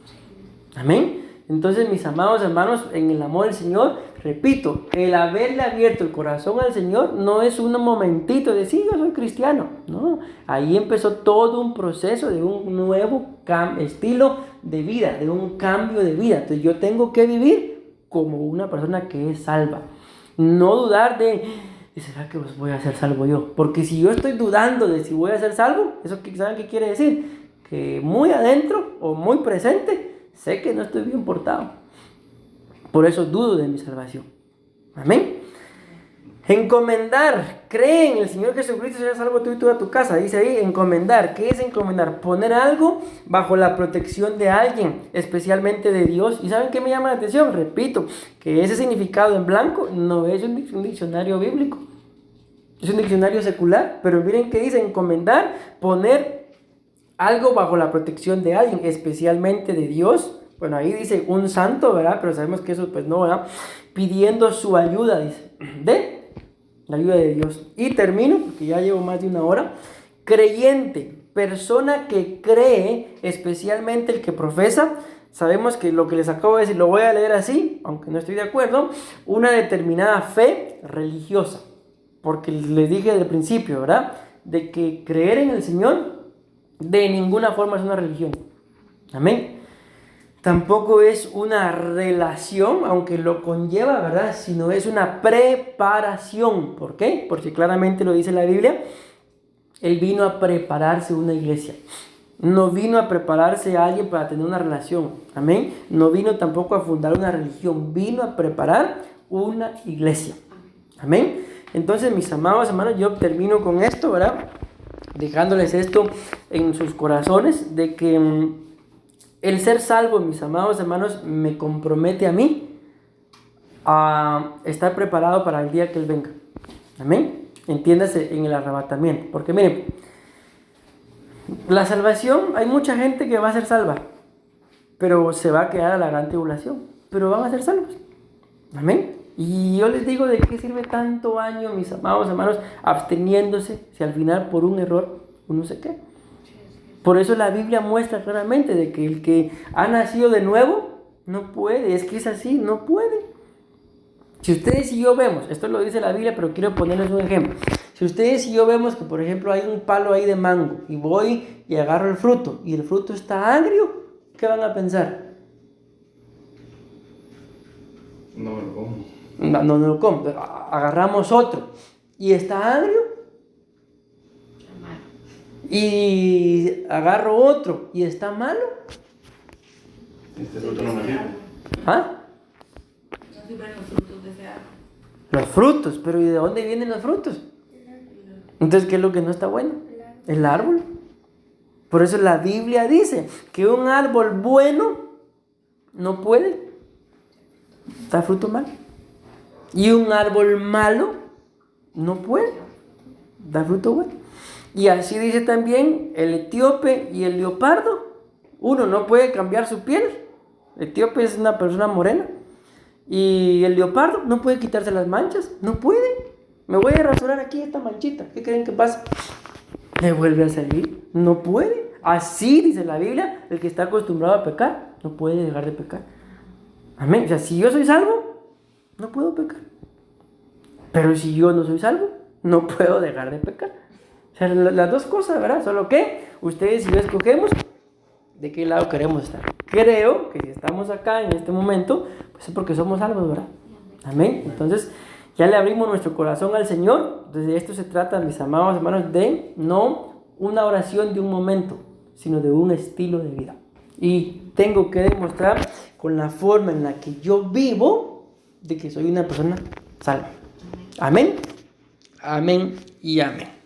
Amén. Entonces, mis amados hermanos, en el amor del Señor, repito, el haberle abierto el corazón al Señor no es un momentito de sí, yo soy cristiano. No, ahí empezó todo un proceso de un nuevo estilo de vida, de un cambio de vida. Entonces, yo tengo que vivir como una persona que es salva. No dudar de... ¿Y será que voy a ser salvo yo? Porque si yo estoy dudando de si voy a ser salvo, ¿eso saben qué quiere decir? Que muy adentro o muy presente, sé que no estoy bien portado. Por eso dudo de mi salvación. Amén. Encomendar. Cree en el Señor Jesucristo, será salvo tú y toda tu casa. Dice ahí, encomendar. ¿Qué es encomendar? Poner algo bajo la protección de alguien, especialmente de Dios. ¿Y saben qué me llama la atención? Repito, que ese significado en blanco no es un diccionario bíblico. Es un diccionario secular. Pero miren qué dice: encomendar, poner algo bajo la protección de alguien, especialmente de Dios. Bueno, ahí dice un santo, ¿verdad? Pero sabemos que eso pues no, ¿verdad? Pidiendo su ayuda, dice, de la ayuda de Dios. Y termino, porque ya llevo más de una hora. Creyente, persona que cree, especialmente el que profesa. Sabemos que lo que les acabo de decir, lo voy a leer así, aunque no estoy de acuerdo. Una determinada fe religiosa. Porque les dije desde el principio, ¿verdad? De que creer en el Señor de ninguna forma es una religión. Amén. Tampoco es una relación, aunque lo conlleva, ¿verdad? Sino es una preparación. ¿Por qué? Porque claramente lo dice la Biblia. Él vino a prepararse una iglesia. No vino a prepararse a alguien para tener una relación. Amén. No vino tampoco a fundar una religión. Vino a preparar una iglesia. Amén. Entonces, mis amados hermanos, yo termino con esto, ¿verdad? Dejándoles esto en sus corazones, de que el ser salvo, mis amados hermanos, me compromete a mí a estar preparado para el día que Él venga. Amén. Entiéndase, en el arrebatamiento. Porque miren, la salvación, hay mucha gente que va a ser salva, pero se va a quedar a la gran tribulación, pero van a ser salvos. Amén. Y yo les digo, ¿de qué sirve tanto año, mis amados hermanos, absteniéndose si al final por un error uno se queda? Por eso la Biblia muestra claramente de que el que ha nacido de nuevo No puede, es que es así, no puede. Si ustedes y yo vemos, esto lo dice la Biblia, pero quiero ponerles un ejemplo. Si ustedes y yo vemos que, por ejemplo, hay un palo ahí de mango y voy y agarro el fruto y el fruto está agrio, ¿qué van a pensar? No me lo como. No lo como. Agarramos otro y está agrio y agarro otro y está malo. Este fruto no me sirve. ¿Ah? No sirven los frutos de ese árbol. Los frutos, pero ¿y de dónde vienen los frutos? Entonces, ¿qué es lo que no está bueno? El árbol. Por eso la Biblia dice que un árbol bueno no puede dar fruto malo. Y un árbol malo no puede dar fruto bueno. Y así dice también el etíope y el leopardo. Uno no puede cambiar su piel. El etíope es una persona morena. Y el leopardo no puede quitarse las manchas. No puede. Me voy a rasurar aquí esta manchita. ¿Qué creen que pasa? Le vuelve a salir. No puede. Así dice la Biblia. El que está acostumbrado a pecar no puede dejar de pecar. Amén. O sea, si yo soy salvo, no puedo pecar. Pero si yo no soy salvo, no puedo dejar de pecar. O sea, las dos cosas, ¿verdad? Solo que ustedes y yo escogemos de qué lado queremos estar. Creo que si estamos acá en este momento, pues es porque somos salvos, ¿verdad? Amén. Entonces, ya le abrimos nuestro corazón al Señor. Entonces, de esto se trata, mis amados hermanos, de no una oración de un momento, sino de un estilo de vida. Y tengo que demostrar con la forma en la que yo vivo de que soy una persona salva. Amén. Amén y amén.